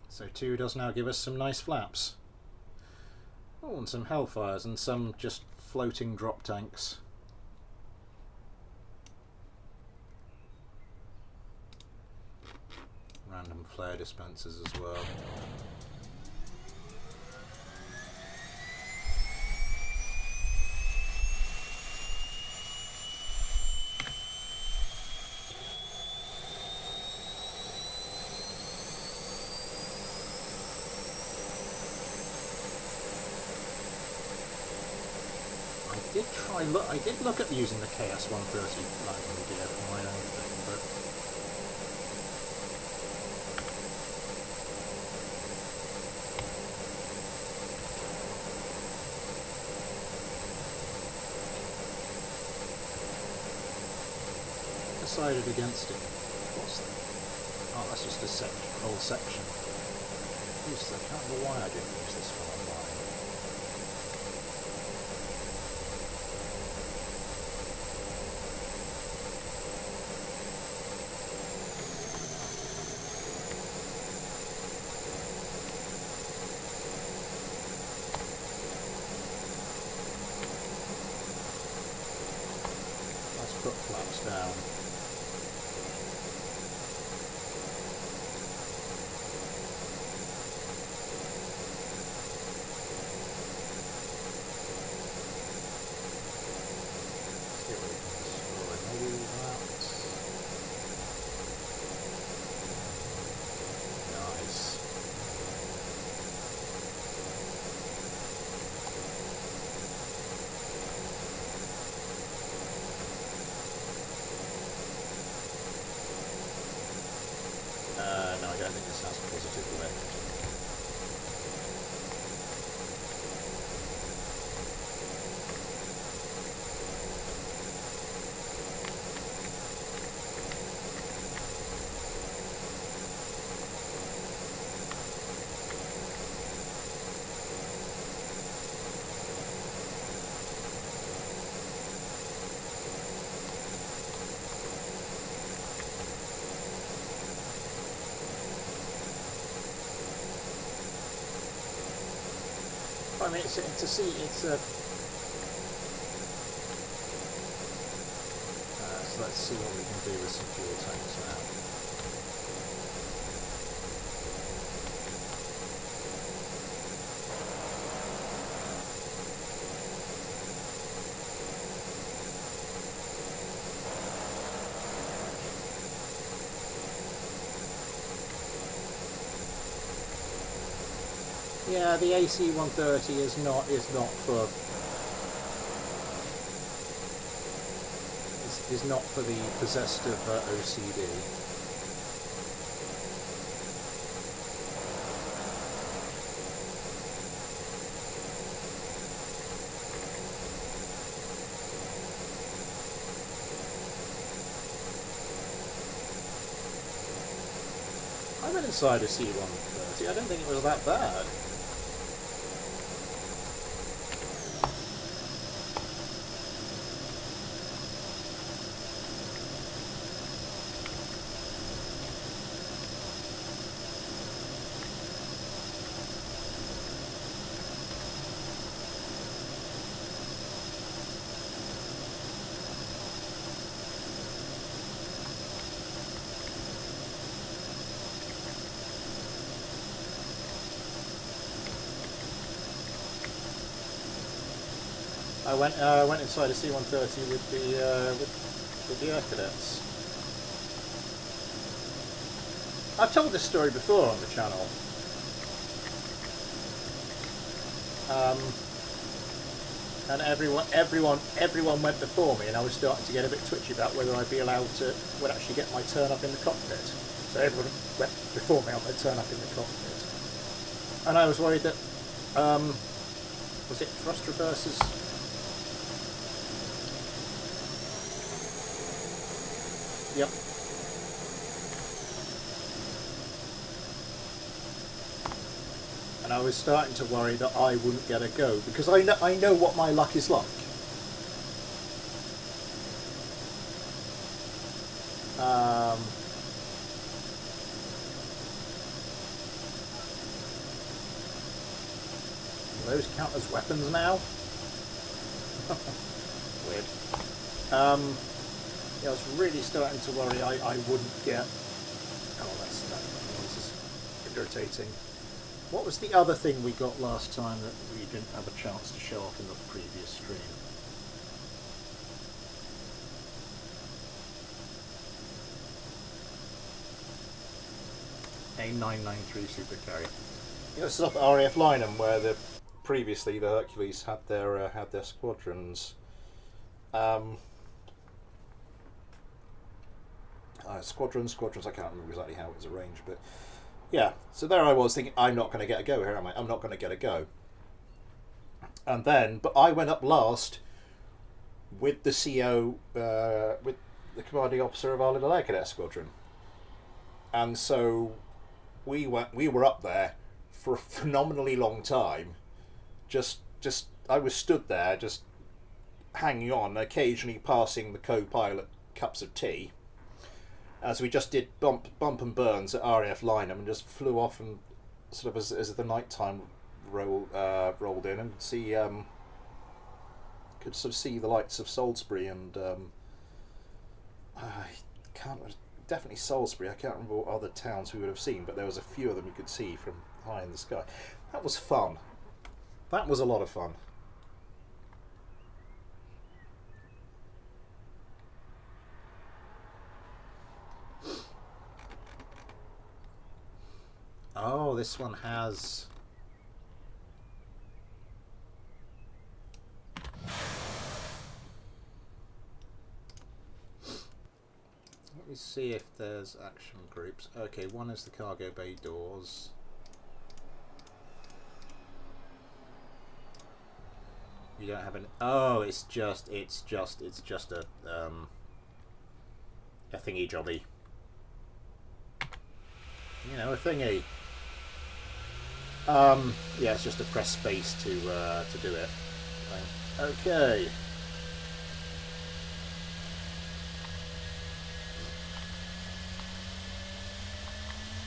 So 2 does now give us some nice flaps. Oh, and some Hellfires and some just floating drop tanks. Random flare dispensers as well. I did look at using the KS-130 landing gear for my own thing, but decided against it. What's that? Oh, that's just a whole section. I can't remember why I didn't use this one online. put flaps down. See what we can destroy. Maybe that. Nice. No, I don't think this has positive lift. I mean, it's a. So let's see what we can do with some fuel tanks now. Yeah, the AC 130 is not for is not for the possessed of OCD. I went inside a C-130. I don't think it was that bad. I went inside a C-130 with the Air Cadets. I've told this story before on the channel. And everyone went before me, and I was starting to get a bit twitchy about whether I'd be allowed to actually get my turn up in the cockpit. So everyone went before me on their turn up in the cockpit, and I was worried that was it thrust reversers? Yep. And I was starting to worry that I wouldn't get a go, because I know what my luck is like. Those count as weapons now? Weird. Yeah, I was really starting to worry I wouldn't get... Oh, that noise is irritating. What was the other thing we got last time that we didn't have a chance to show off in the previous stream? A993 Supercarrier. You know, it's up at RAF Lynham where previously the Hercules had their squadrons. Squadrons, I can't remember exactly how it was arranged, but yeah, so there I was thinking, I'm not going to get a go here, am I? I'm not going to get a go. And then, but I went up last with the CO, with the commanding officer of our little Air Cadet squadron. And so we were up there for a phenomenally long time. Just I was stood there, just hanging on, occasionally passing the co-pilot cups of tea, as we just did bump and burns at RAF Lynham, and just flew off, and sort of as the night time rolled in, and could sort of see the lights of Salisbury and I can't. Definitely Salisbury. I can't remember what other towns we would have seen, but there was a few of them you could see from high in the sky. That was fun. That was a lot of fun. Oh, this one has... Let me see if there's action groups. Okay, one is the cargo bay doors. You don't have an... Oh, it's just a thingy jobby. You know, a thingy. Yeah, it's just to press space to do it. Okay.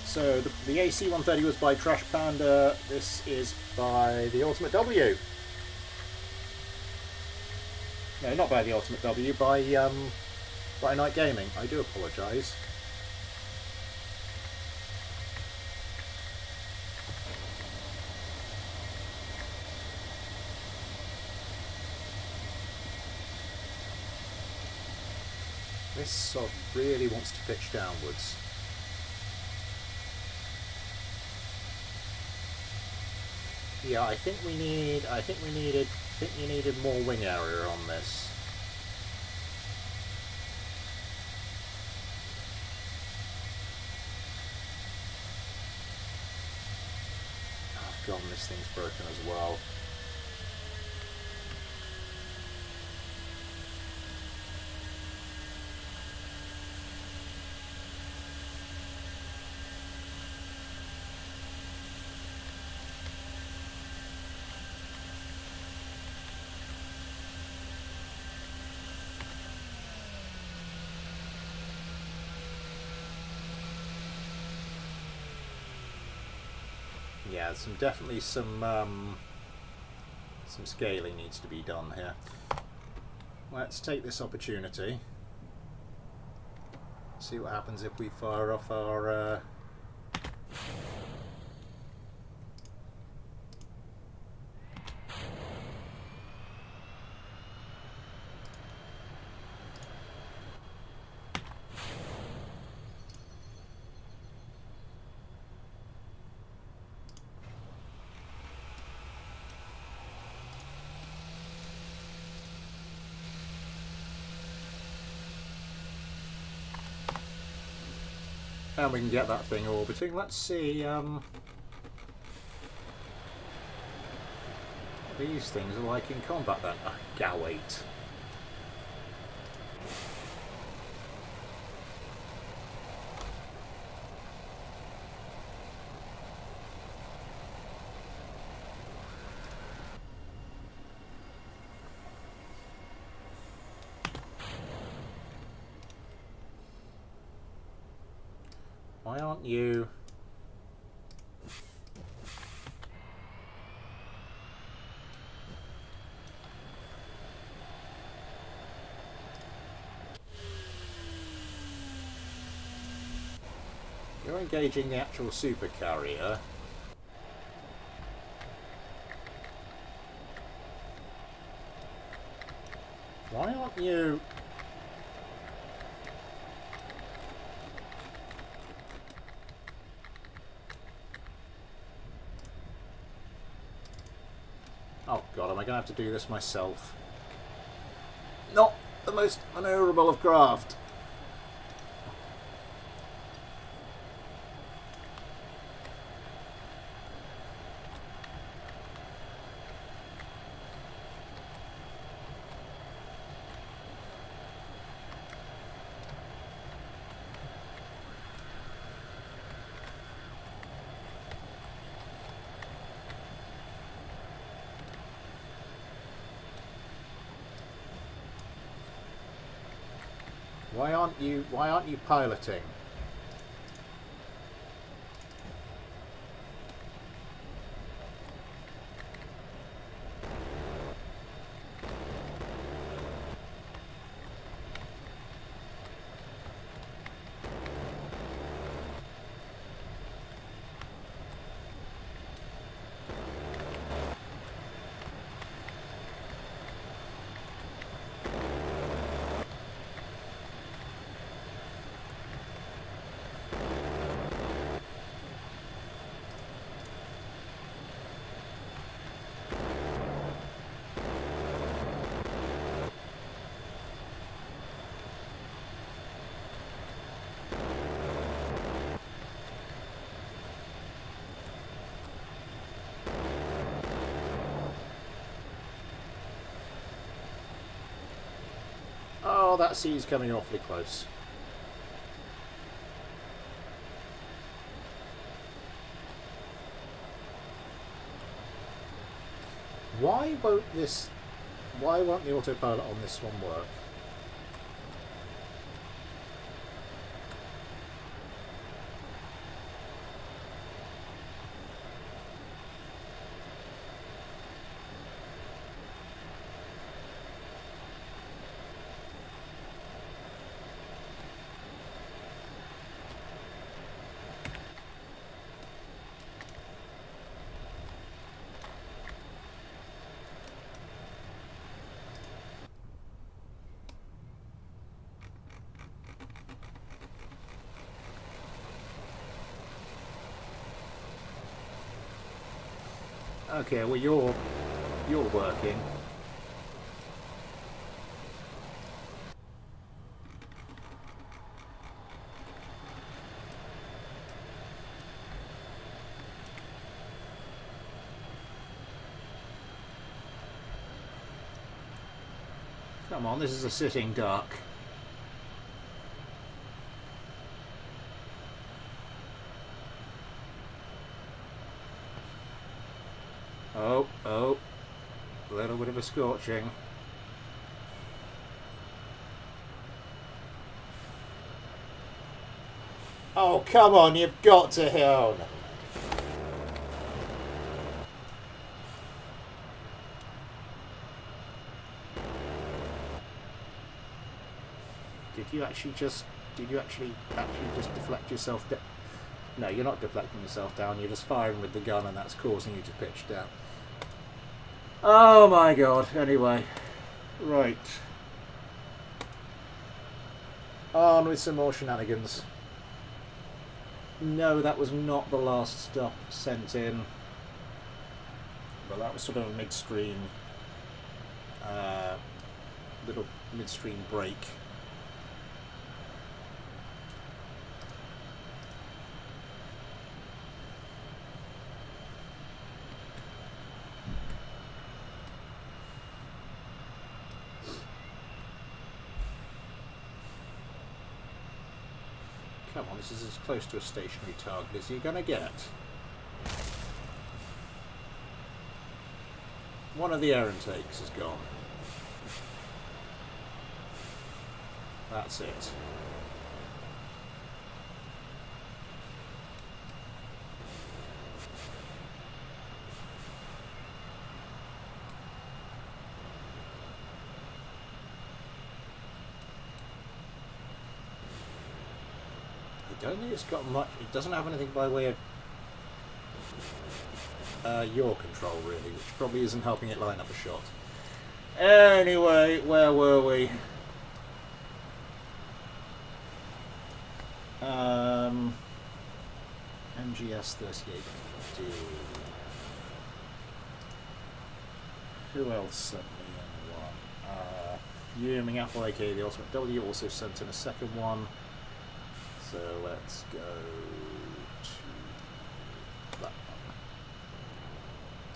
So the AC-130 was by Trash Panda. This is by the Ultimate W. No, not by the Ultimate W. By Night Gaming. I do apologise. This sod really wants to pitch downwards. Yeah, I think you needed more wing area on this. Oh god, this thing's broken as well. Yeah, definitely some scaling needs to be done here. Let's take this opportunity. See what happens if we fire off our and we can get that thing orbiting. Let's see. These things are like in combat then. Ah, Gawait. Why aren't you... You're engaging the actual super carrier. Why aren't you... Oh god, am I going to have to do this myself? Not the most manoeuvrable of craft. Why aren't you piloting? Oh, that sea's coming awfully close. Why won't the autopilot on this one work? Okay, well you're working. Come on, this is a sitting duck. Oh, a little bit of a scorching. Oh, come on, you've got to hear. Oh, no. Did you actually just deflect yourself down? No, you're not deflecting yourself down, you're just firing with the gun and that's causing you to pitch down. Oh my god, anyway. Right. On with some more shenanigans. No, that was not the last stuff sent in. But that was sort of a midstream, little midstream break. Come on, this is as close to a stationary target as you're going to get. One of the air intakes is gone. That's it. I don't think it's got much. It doesn't have anything by way of yaw control, really, which probably isn't helping it line up a shot. Anyway, where were we? MGS 38D. Who else sent me in one? Fuming Apple, aka the Ultimate W, also sent in a second one. So let's go to that one.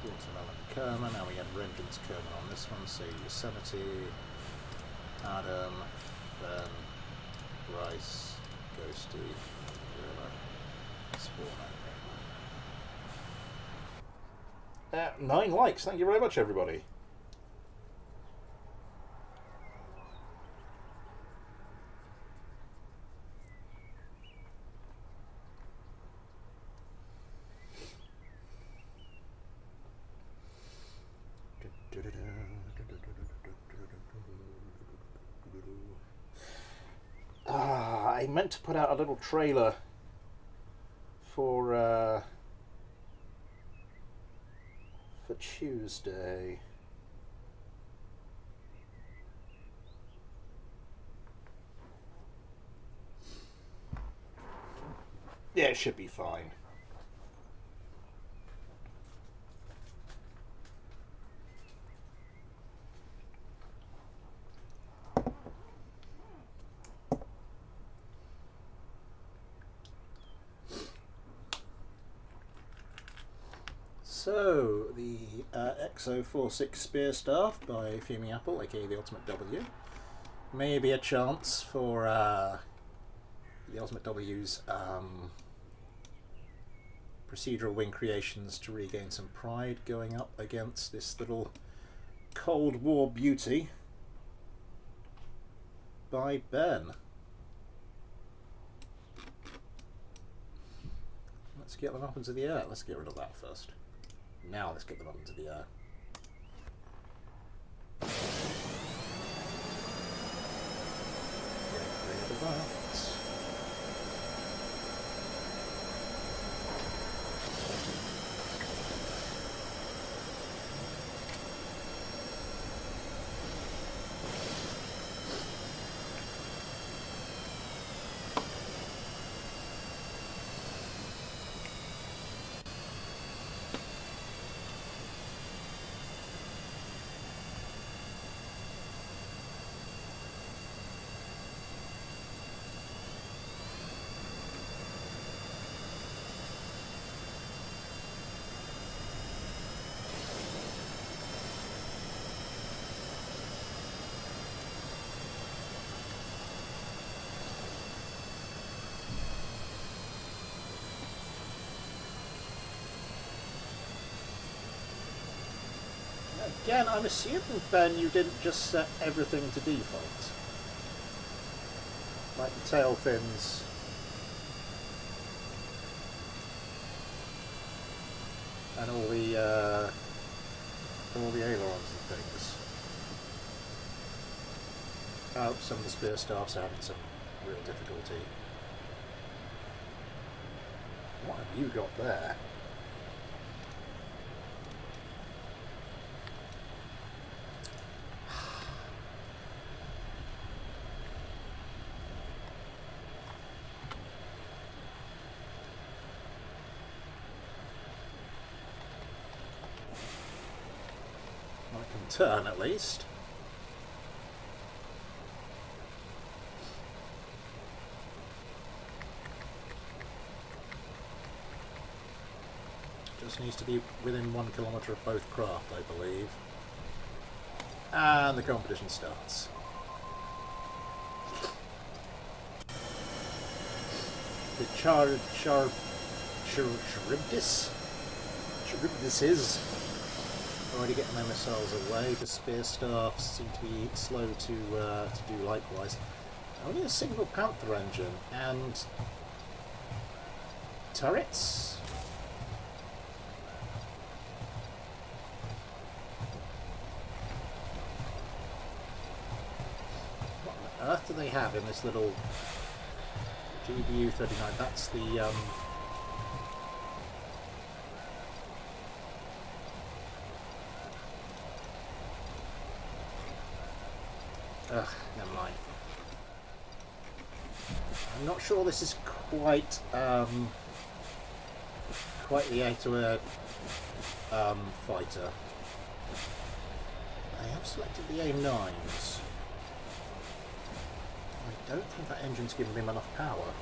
Watermelon Kerman. Now we get Renton's Kerman on this one. So Yosemite, Adam, Ben, Rice, Ghosty, Gorilla, Spawn. 9 likes. Thank you very much, everybody. I meant to put out a little trailer for Tuesday. Yeah, it should be fine. So, the XO46 Spear Staff by Fuming Apple, aka the Ultimate W. maybe a chance for the Ultimate W's procedural wing creations to regain some pride going up against this little Cold War beauty by Ben. Let's get them up into the air. Let's get rid of that first. Now let's get them up into the air. Get rid of that. Again, I'm assuming, Ben, you didn't just set everything to default. Like the tail fins. And all the ailerons and things. Oh, some of the spear staffs are having some real difficulty. What have you got there? Turn at least. Just needs to be within 1 kilometre of both craft, I believe. And the competition starts. The Charybdis is already getting their missiles away. The spear staffs seem to be slow to do likewise. Only a single Panther engine and turrets. What on earth do they have in this little GBU-39? That's the ugh, never mind. I'm not sure this is quite the air-to-air fighter. I have selected the A9s. I don't think that engine's giving him enough power.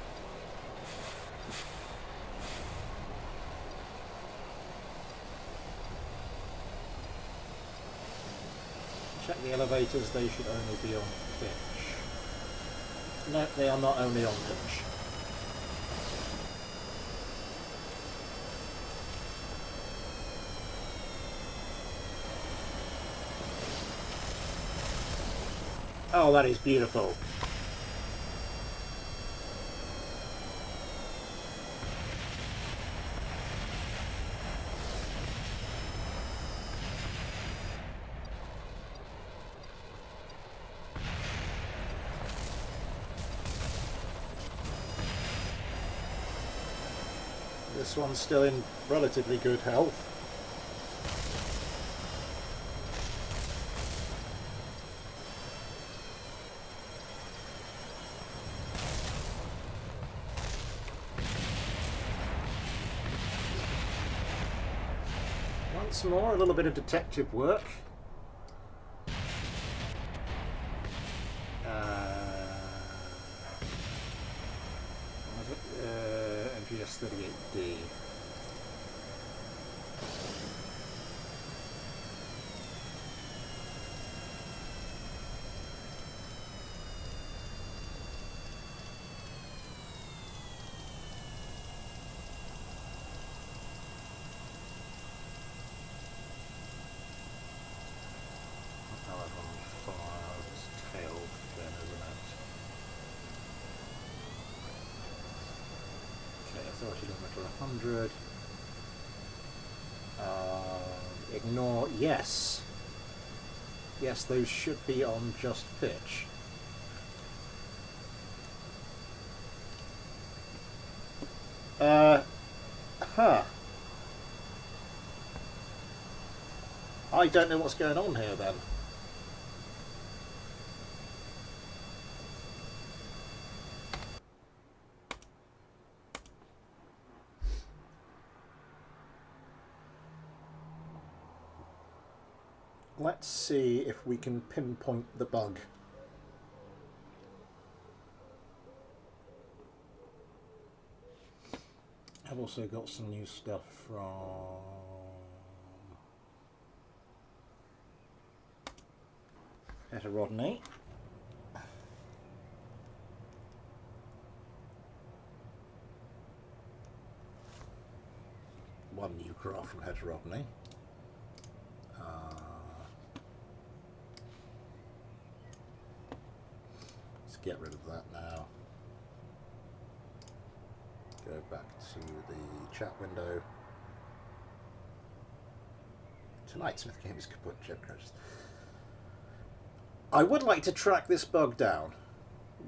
Check the elevators, they should only be on pitch. No, they are not only on pitch. Oh, that is beautiful. This one's still in relatively good health. Once more, a little bit of detective work. MGS 38D. Authority limit 100. Ignore, yes. Yes, those should be on just pitch. Huh. I don't know what's going on here then. Let's see if we can pinpoint the bug. I've also got some new stuff from Heterodony. One new craft from Heterodony. Let's get rid of that now. Go back to the chat window. Tonight Smith Game is kaput. I would like to track this bug down.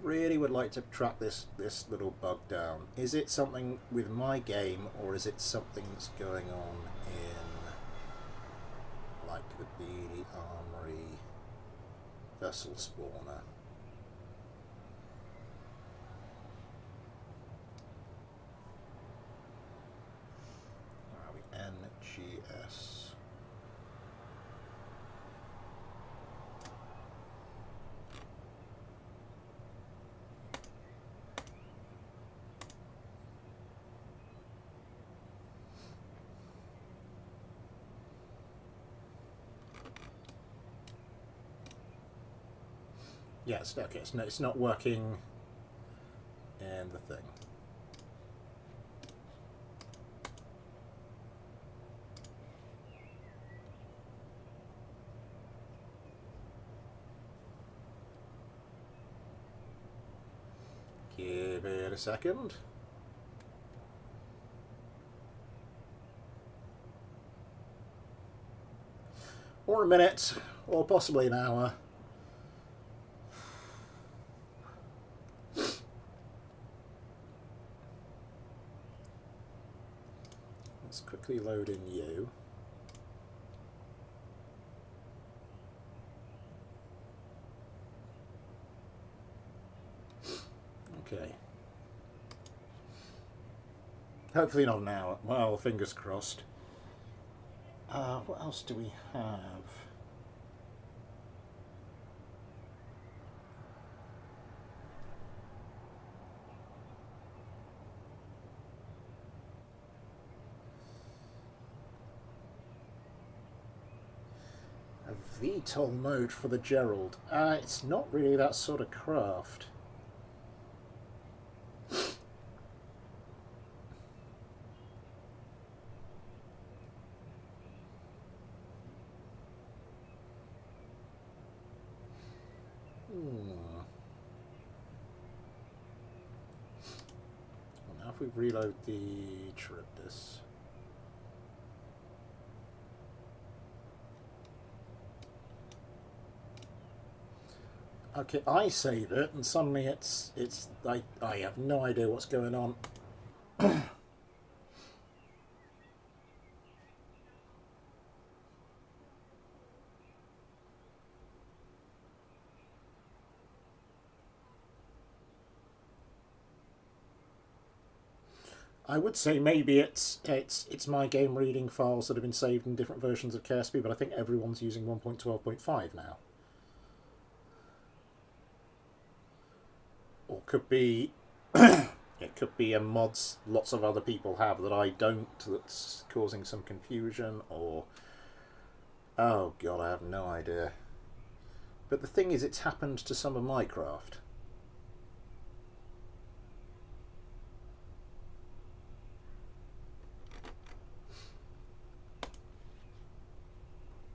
Really would like to track this little bug down. Is it something with my game, or is it something that's going on in, like, the BD Armory vessel spawner? Where are we? NGS. Yes, okay, it's not working in the thing. Give it a second. Or a minute, or possibly an hour. Let's quickly load in you. Okay. Hopefully not an hour. Well, fingers crossed. What else do we have? A VTOL mode for the Gerald. It's not really that sort of craft. Now if we reload the Charybdis. Okay, I save it and suddenly I have no idea what's going on. I would say maybe it's my game reading files that have been saved in different versions of Kerbal, but I think everyone's using 1.12.5 now. Or could be it could be a mods lots of other people have that I don't, that's causing some confusion, or oh god, I have no idea. But the thing is, it's happened to some of my craft.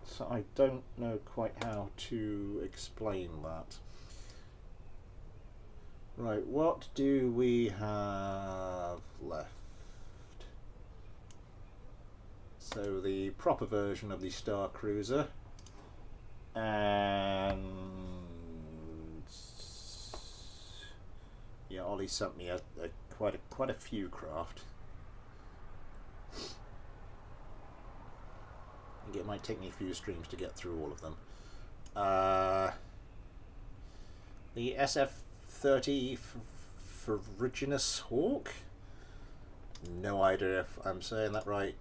So I don't know quite how to explain that. Right, what do we have left? So the proper version of the Star Cruiser, and yeah, Ollie sent me quite a few craft. I think it might take me a few streams to get through all of them. The SF-30 Ferruginous Hawk. No idea if I'm saying that right.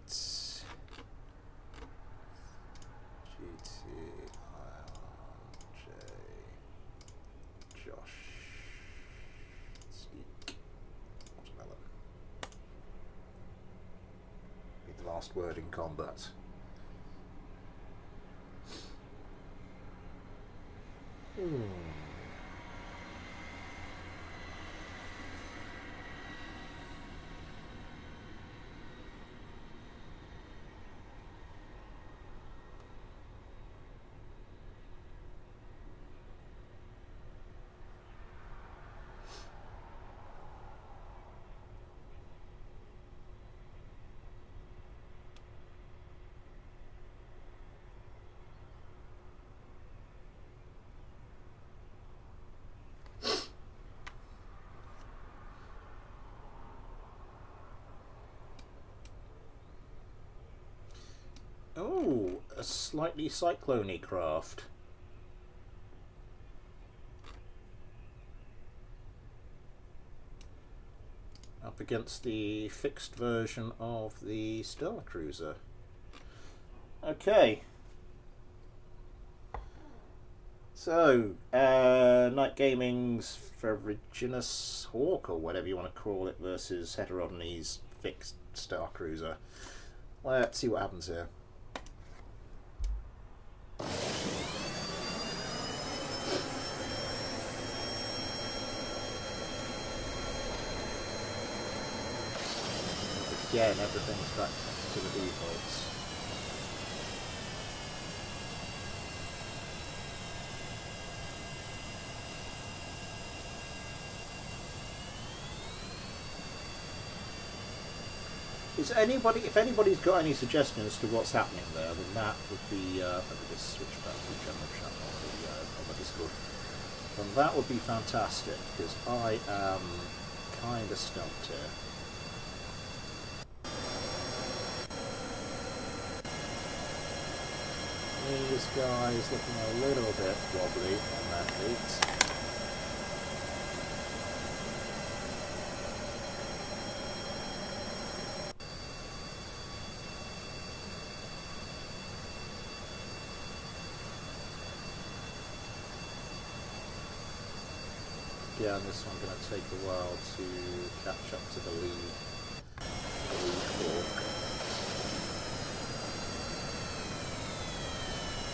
Josh. Speak. Watermelon. Be the last word in combat. Oh, a slightly cyclone-y craft. Up against the fixed version of the Star Cruiser. Okay. So, Night Gaming's Ferruginous Hawk, or whatever you want to call it, versus Heterodony's fixed Star Cruiser. Let's see what happens here. Again, everything's back to the defaults. If anybody's got any suggestions to what's happening there, then that would be, let me just switch back to the general channel on the Discord. Then that would be fantastic, because I am kind of stumped here. These guys looking a little bit wobbly on their feet. Yeah, and this one's going to take a while to catch up to the lead fork.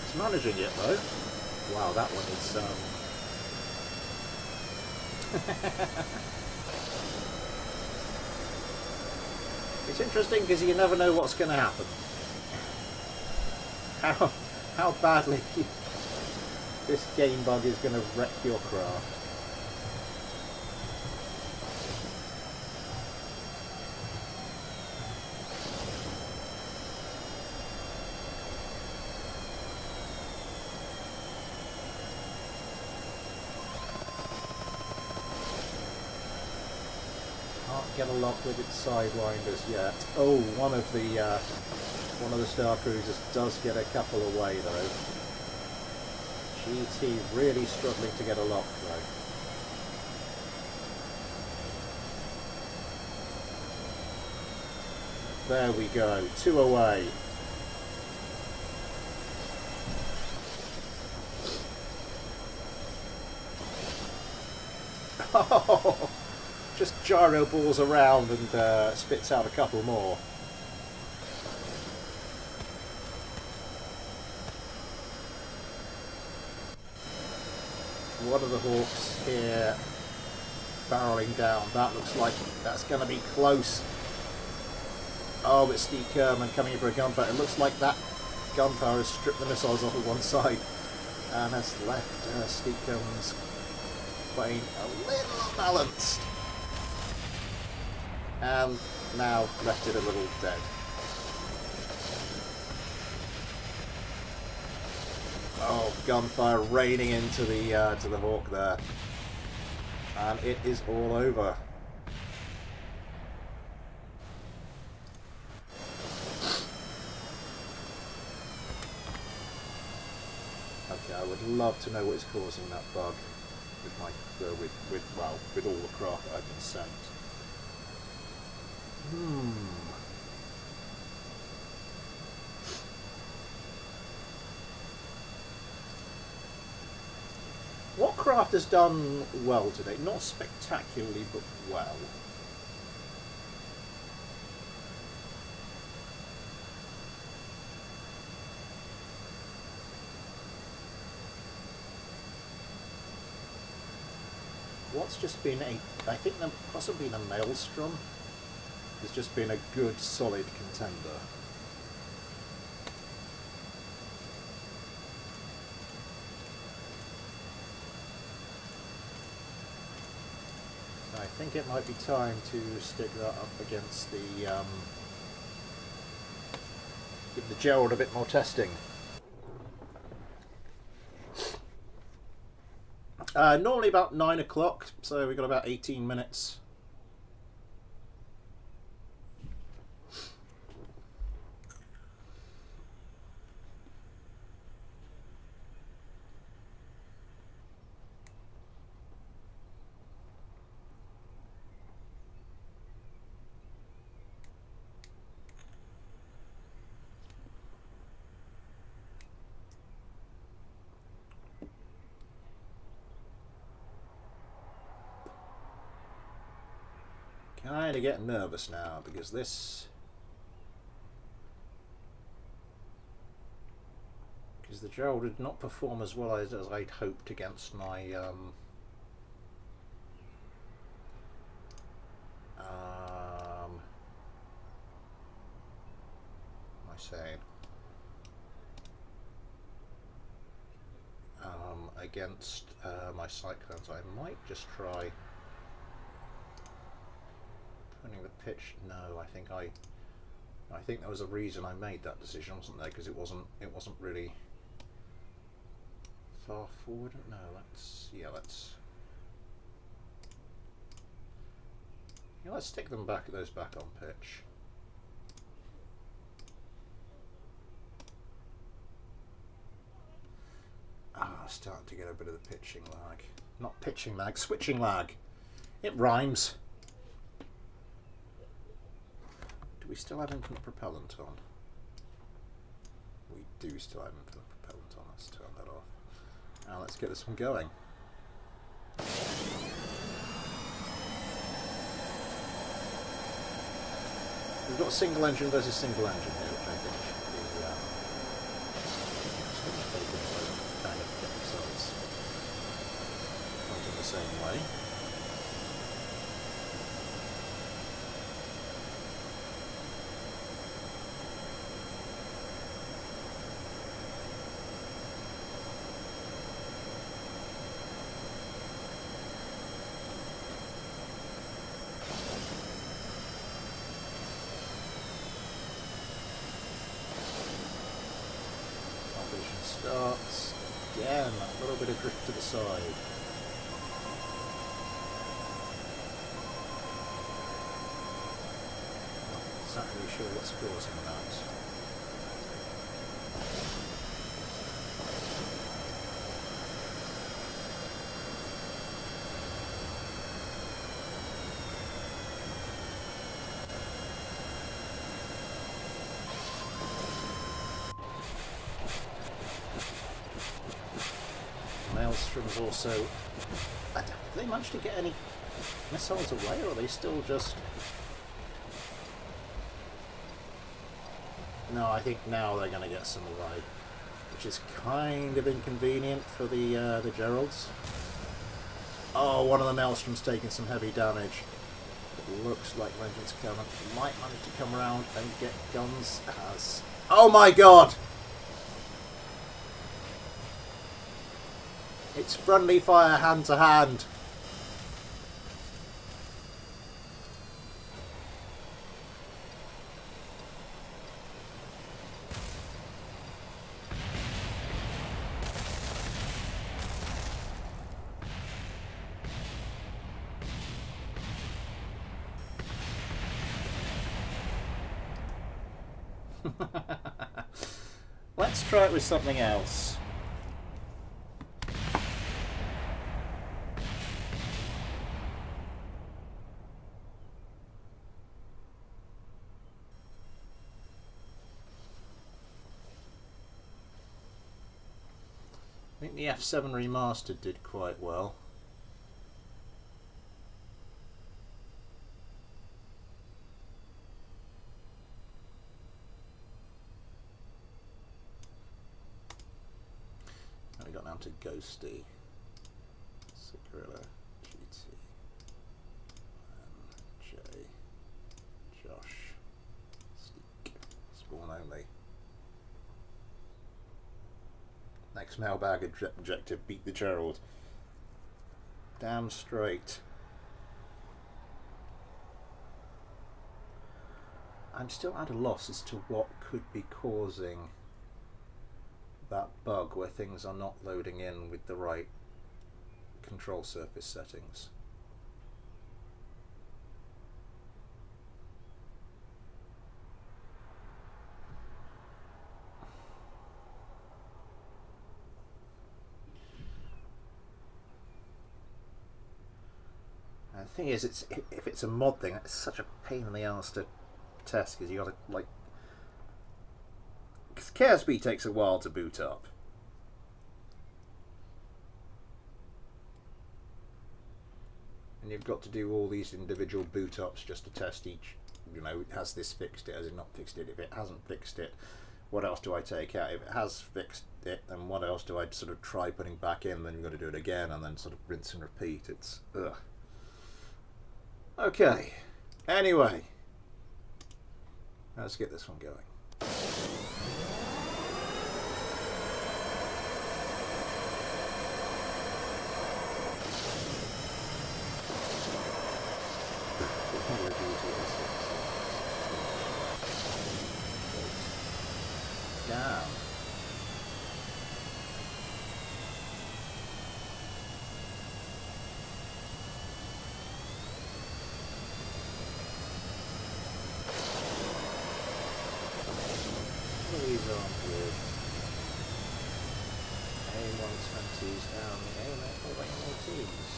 It's managing it though. Wow, that one is It's interesting because you never know what's going to happen. How badly this game bug is going to wreck your craft. Get a lock with its sidewinders yet. Oh, one of the Star Cruisers does get a couple away though. GT really struggling to get a lock though. There we go, 2 away. Oh! Just gyro balls around and spits out a couple more. One of the Hawks here barreling down. That looks like that's going to be close. Oh, it's Steve Kerman coming in for a gunfire. It looks like that gunfire has stripped the missiles off of one side and has left Steve Kerman's plane a little balanced. And now left it a little dead. Oh, gunfire raining into the to the Hawk there, and it is all over. Okay, I would love to know what is causing that bug with my with all the craft that I've been sent. What craft has done well today? Not spectacularly, but well. What's just been I think possibly the Maelstrom has just been a good, solid contender. I think it might be time to stick that up against the give the Gerald a bit more testing. Normally about 9 o'clock, so we've got about 18 minutes. Kind of getting nervous now because the Gerald did not perform as well as I'd hoped against my against my Cyclones. I might just try putting the pitch. No, I think there was a reason I made that decision, wasn't there? Because it wasn't really far forward. No, let's stick them back on pitch. Starting to get a bit of the pitching lag. Not pitching lag, switching lag. It rhymes. Do we still have infinite propellant on? We do still have infinite propellant on. Let's turn that off. Now let's get this one going. We've got single engine versus single engine here, which I think should be kind of get themselves pointing the same way. Starts again, a little bit of drift to the side. Not exactly sure what's causing that. Maelstrom's also... Have they managed to get any missiles away, or are they still just... No, I think now they're going to get some away, which is kind of inconvenient for the Geralds. Oh, one of the Maelstrom's taking some heavy damage. It looks like Legends Cannon might manage to come around and get guns as... Oh my god! It's friendly fire hand to hand. Let's try it with something else. I think the F7 Remastered did quite well. And we got down to Ghosty, Sigrilla, GT, J, Josh, Steek, Spawn only. Next mailbag objective, beat the Gerald. Damn straight. I'm still at a loss as to what could be causing that bug where things are not loading in with the right control surface settings. The thing is, if it's a mod thing, it's such a pain in the arse to test because you got to like. Because KSB takes a while to boot up. And you've got to do all these individual boot ups just to test each. You know, has this fixed it? Has it not fixed it? If it hasn't fixed it, what else do I take out? If it has fixed it, then what else do I sort of try putting back in? Then you've got to do it again and then sort of rinse and repeat. It's ugh. Okay, anyway, let's get this one going. Down. These aren't good. A120s down the A180s.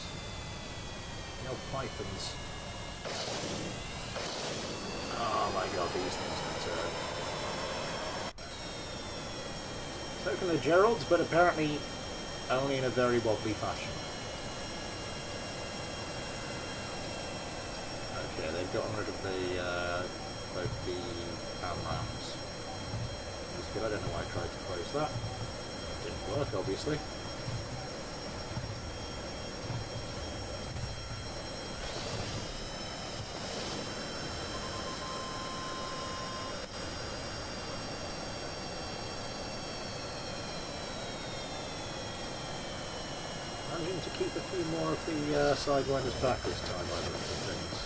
No pythons. Oh my god, these things can turn. So can the Geralds, but apparently only in a very wobbly fashion. Okay, they've gotten rid of the both the AMRAMs. I don't know why I tried to close that. Didn't work, obviously. I'm going to keep a few more of the sidewinders back this time by the look of things.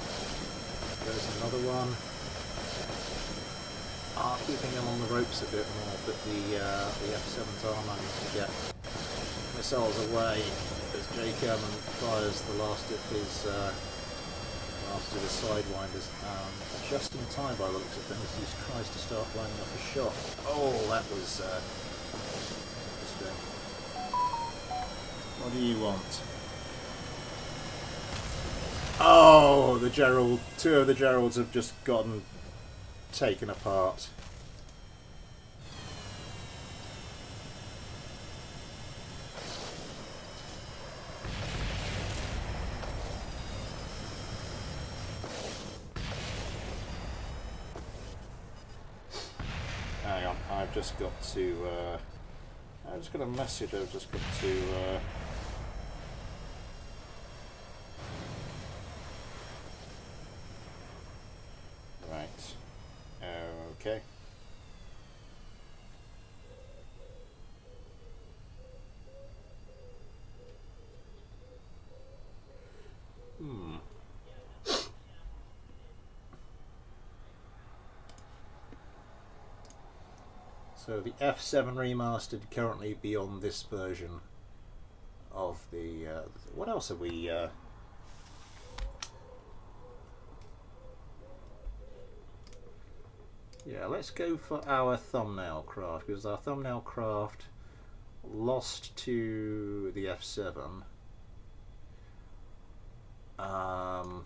There's another one. Are keeping them on the ropes a bit more, but the F7s are managing to get missiles away as Jake fires the last of his sidewinders, just in time by the looks of things. He tries to start lining up a shot. Oh, that was interesting. What do you want? Oh, the Gerald. Two of the Geralds have just gotten taken apart. Hang on, I've just got to I've just got a message. I've just got to right. Okay. So the F7 Remastered currently beyond this version of the what else have we Yeah, let's go for our thumbnail craft, because our thumbnail craft lost to the F7, but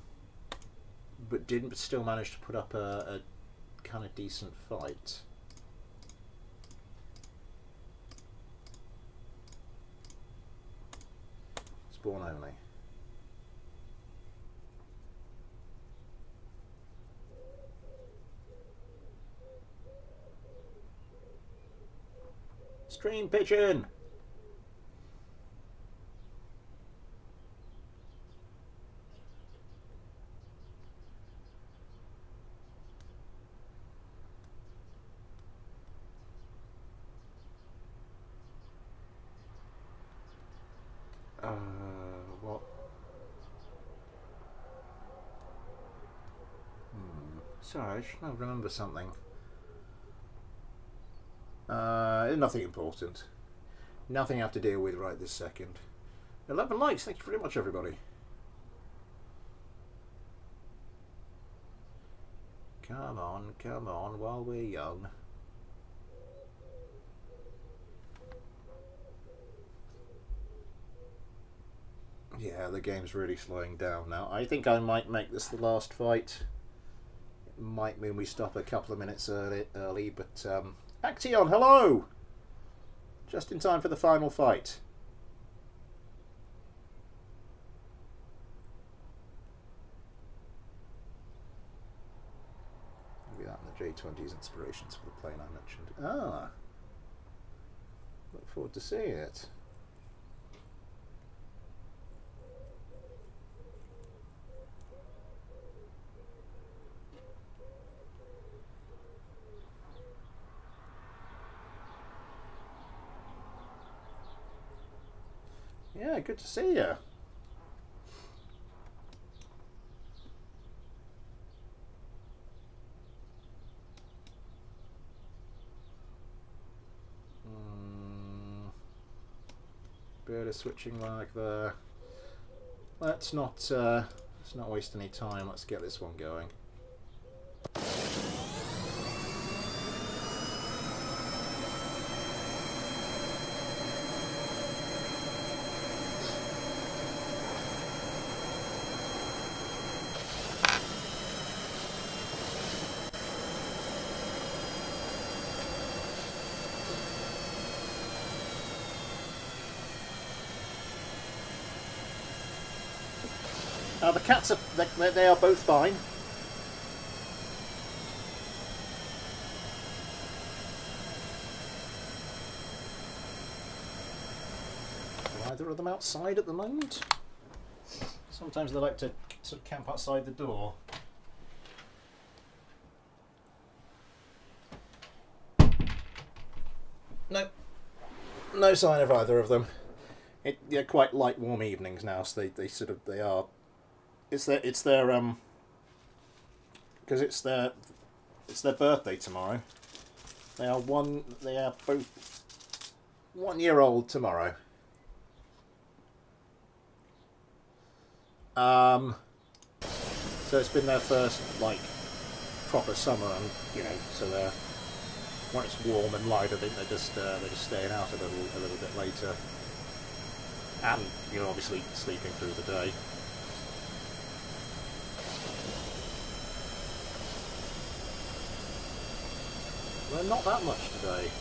didn't still manage to put up a kind of decent fight. Spawn only. Stream pigeon. What? Sorry, I should remember something. Nothing important. Nothing I have to deal with right this second. 11 likes, thank you very much, everybody. Come on, while we're young. Yeah, the game's really slowing down now. I think I might make this the last fight. It might mean we stop a couple of minutes early, but Action, hello! Just in time for the final fight. Maybe that and the J20's inspirations for the plane I mentioned. Ah! Look forward to seeing it. Yeah, good to see you. Bit of switching like there. Let's not waste any time. Let's get this one going. The cats they are both fine. Are either of them outside at the moment? Sometimes they like to sort of camp outside the door. No, no sign of either of them. They're quite light, warm evenings now, so they are. It's their because it's their birthday tomorrow. They are both 1 year old tomorrow. So it's been their first proper summer, and so when it's warm and light, I think they're just staying out a little bit later, and obviously sleeping through the day. Well, not that much today.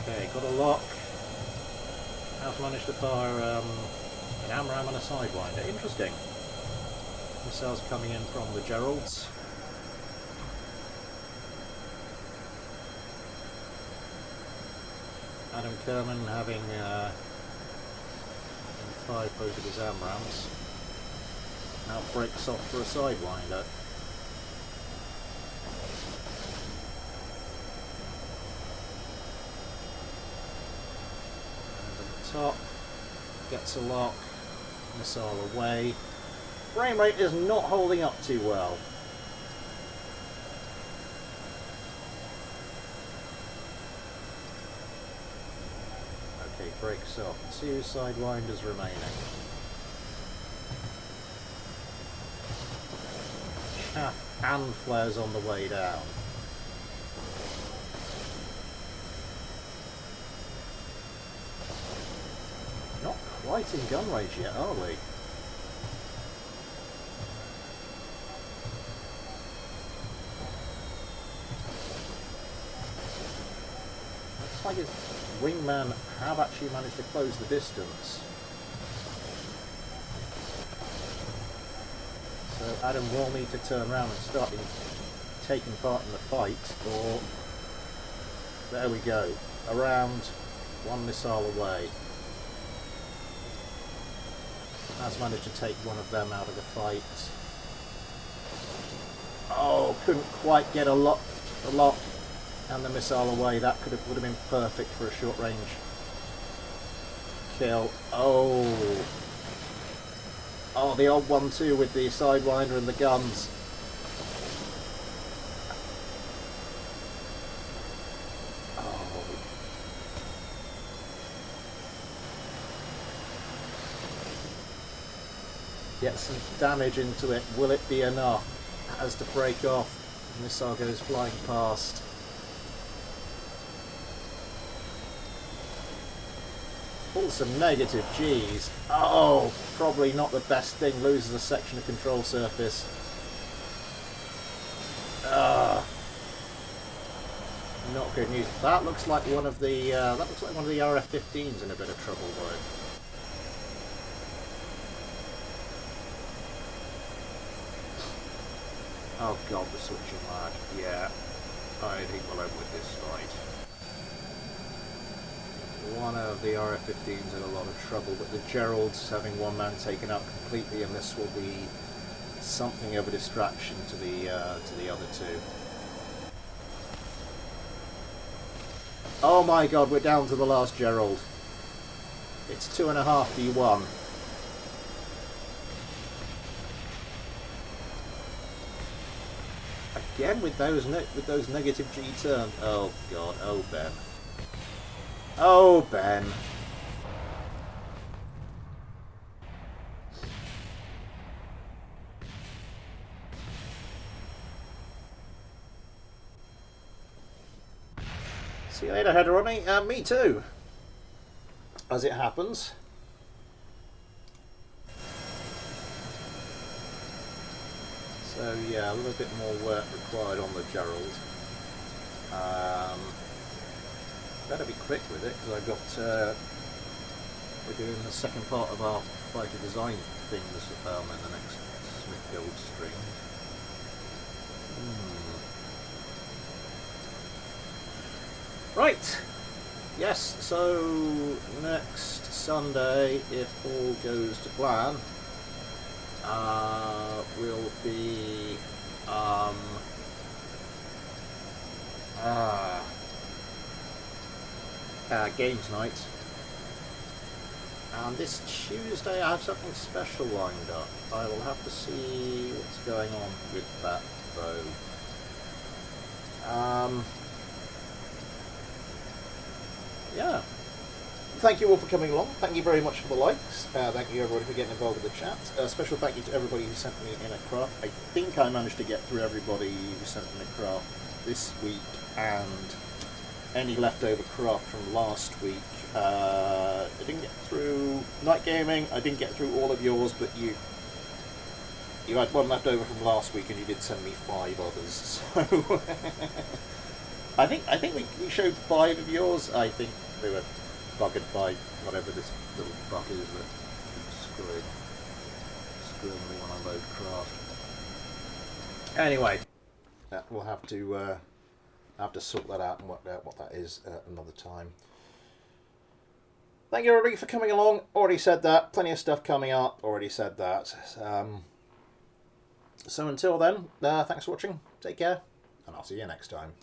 Okay, got a lock. How's managed to fire an AMRAAM and a Sidewinder. Interesting. Missiles coming in from the Geralds. Adam Kerman having fired both of his AMRAAMs. Now breaks off for a Sidewinder. And at the top, gets a lock, missile away. Frame rate is not holding up too well. Okay, breaks off. 2 Sidewinders remaining. and flares on the way down. Not quite in gun range yet, are we? Looks like his wingman have actually managed to close the distance. So Adam will need to turn around and start taking part in the fight, or there we go, around one missile away. Has managed to take one of them out of the fight. Oh, couldn't quite get a lock and the missile away. That would have been perfect for a short range kill. Oh, the old 1-2 with the Sidewinder and the guns. Get some damage into it. Will it be enough? Has to break off. The missile goes flying past. Pull some negative Gs. Oh, probably not the best thing. Loses a section of control surface. Not good news. That looks like one of the RF-15s in a bit of trouble though. Oh god, the switching lag. Yeah, I think we'll end with this fight. One of the RF-15s in a lot of trouble, but the Gerald's having one man taken out completely, and this will be something of a distraction to the other two. Oh my god, we're down to the last Gerald. It's 2.5 v1. Again with those negative G turns. Oh god. Oh Ben. Oh Ben. See you later, Headeroni. Me too. As it happens. So yeah, a little bit more work required on the Gerald. Better be quick with it, because I've got we're doing the second part of our fighter design things in the next Smith build stream. Right. Yes. So next Sunday, if all goes to plan, will be games night, and this Tuesday I have something special lined up. I will have to see what's going on with that though. Yeah. Thank you all for coming along. Thank you very much for the likes. Thank you everybody for getting involved with the chat. Special thank you to everybody who sent me in a craft. I think I managed to get through everybody who sent me a craft this week, and any leftover craft from last week. I didn't get through Night Gaming. I didn't get through all of yours, but you had one left over from last week, and you did send me 5 others. So I think we showed 5 of yours. I think they were buggered by whatever this little bug is that keeps screwing me when I load craft. Anyway, we'll have to sort that out and work out what that is another time. Thank you everybody for coming along. Already said that. Plenty of stuff coming up. Already said that. So until then, thanks for watching. Take care, and I'll see you next time.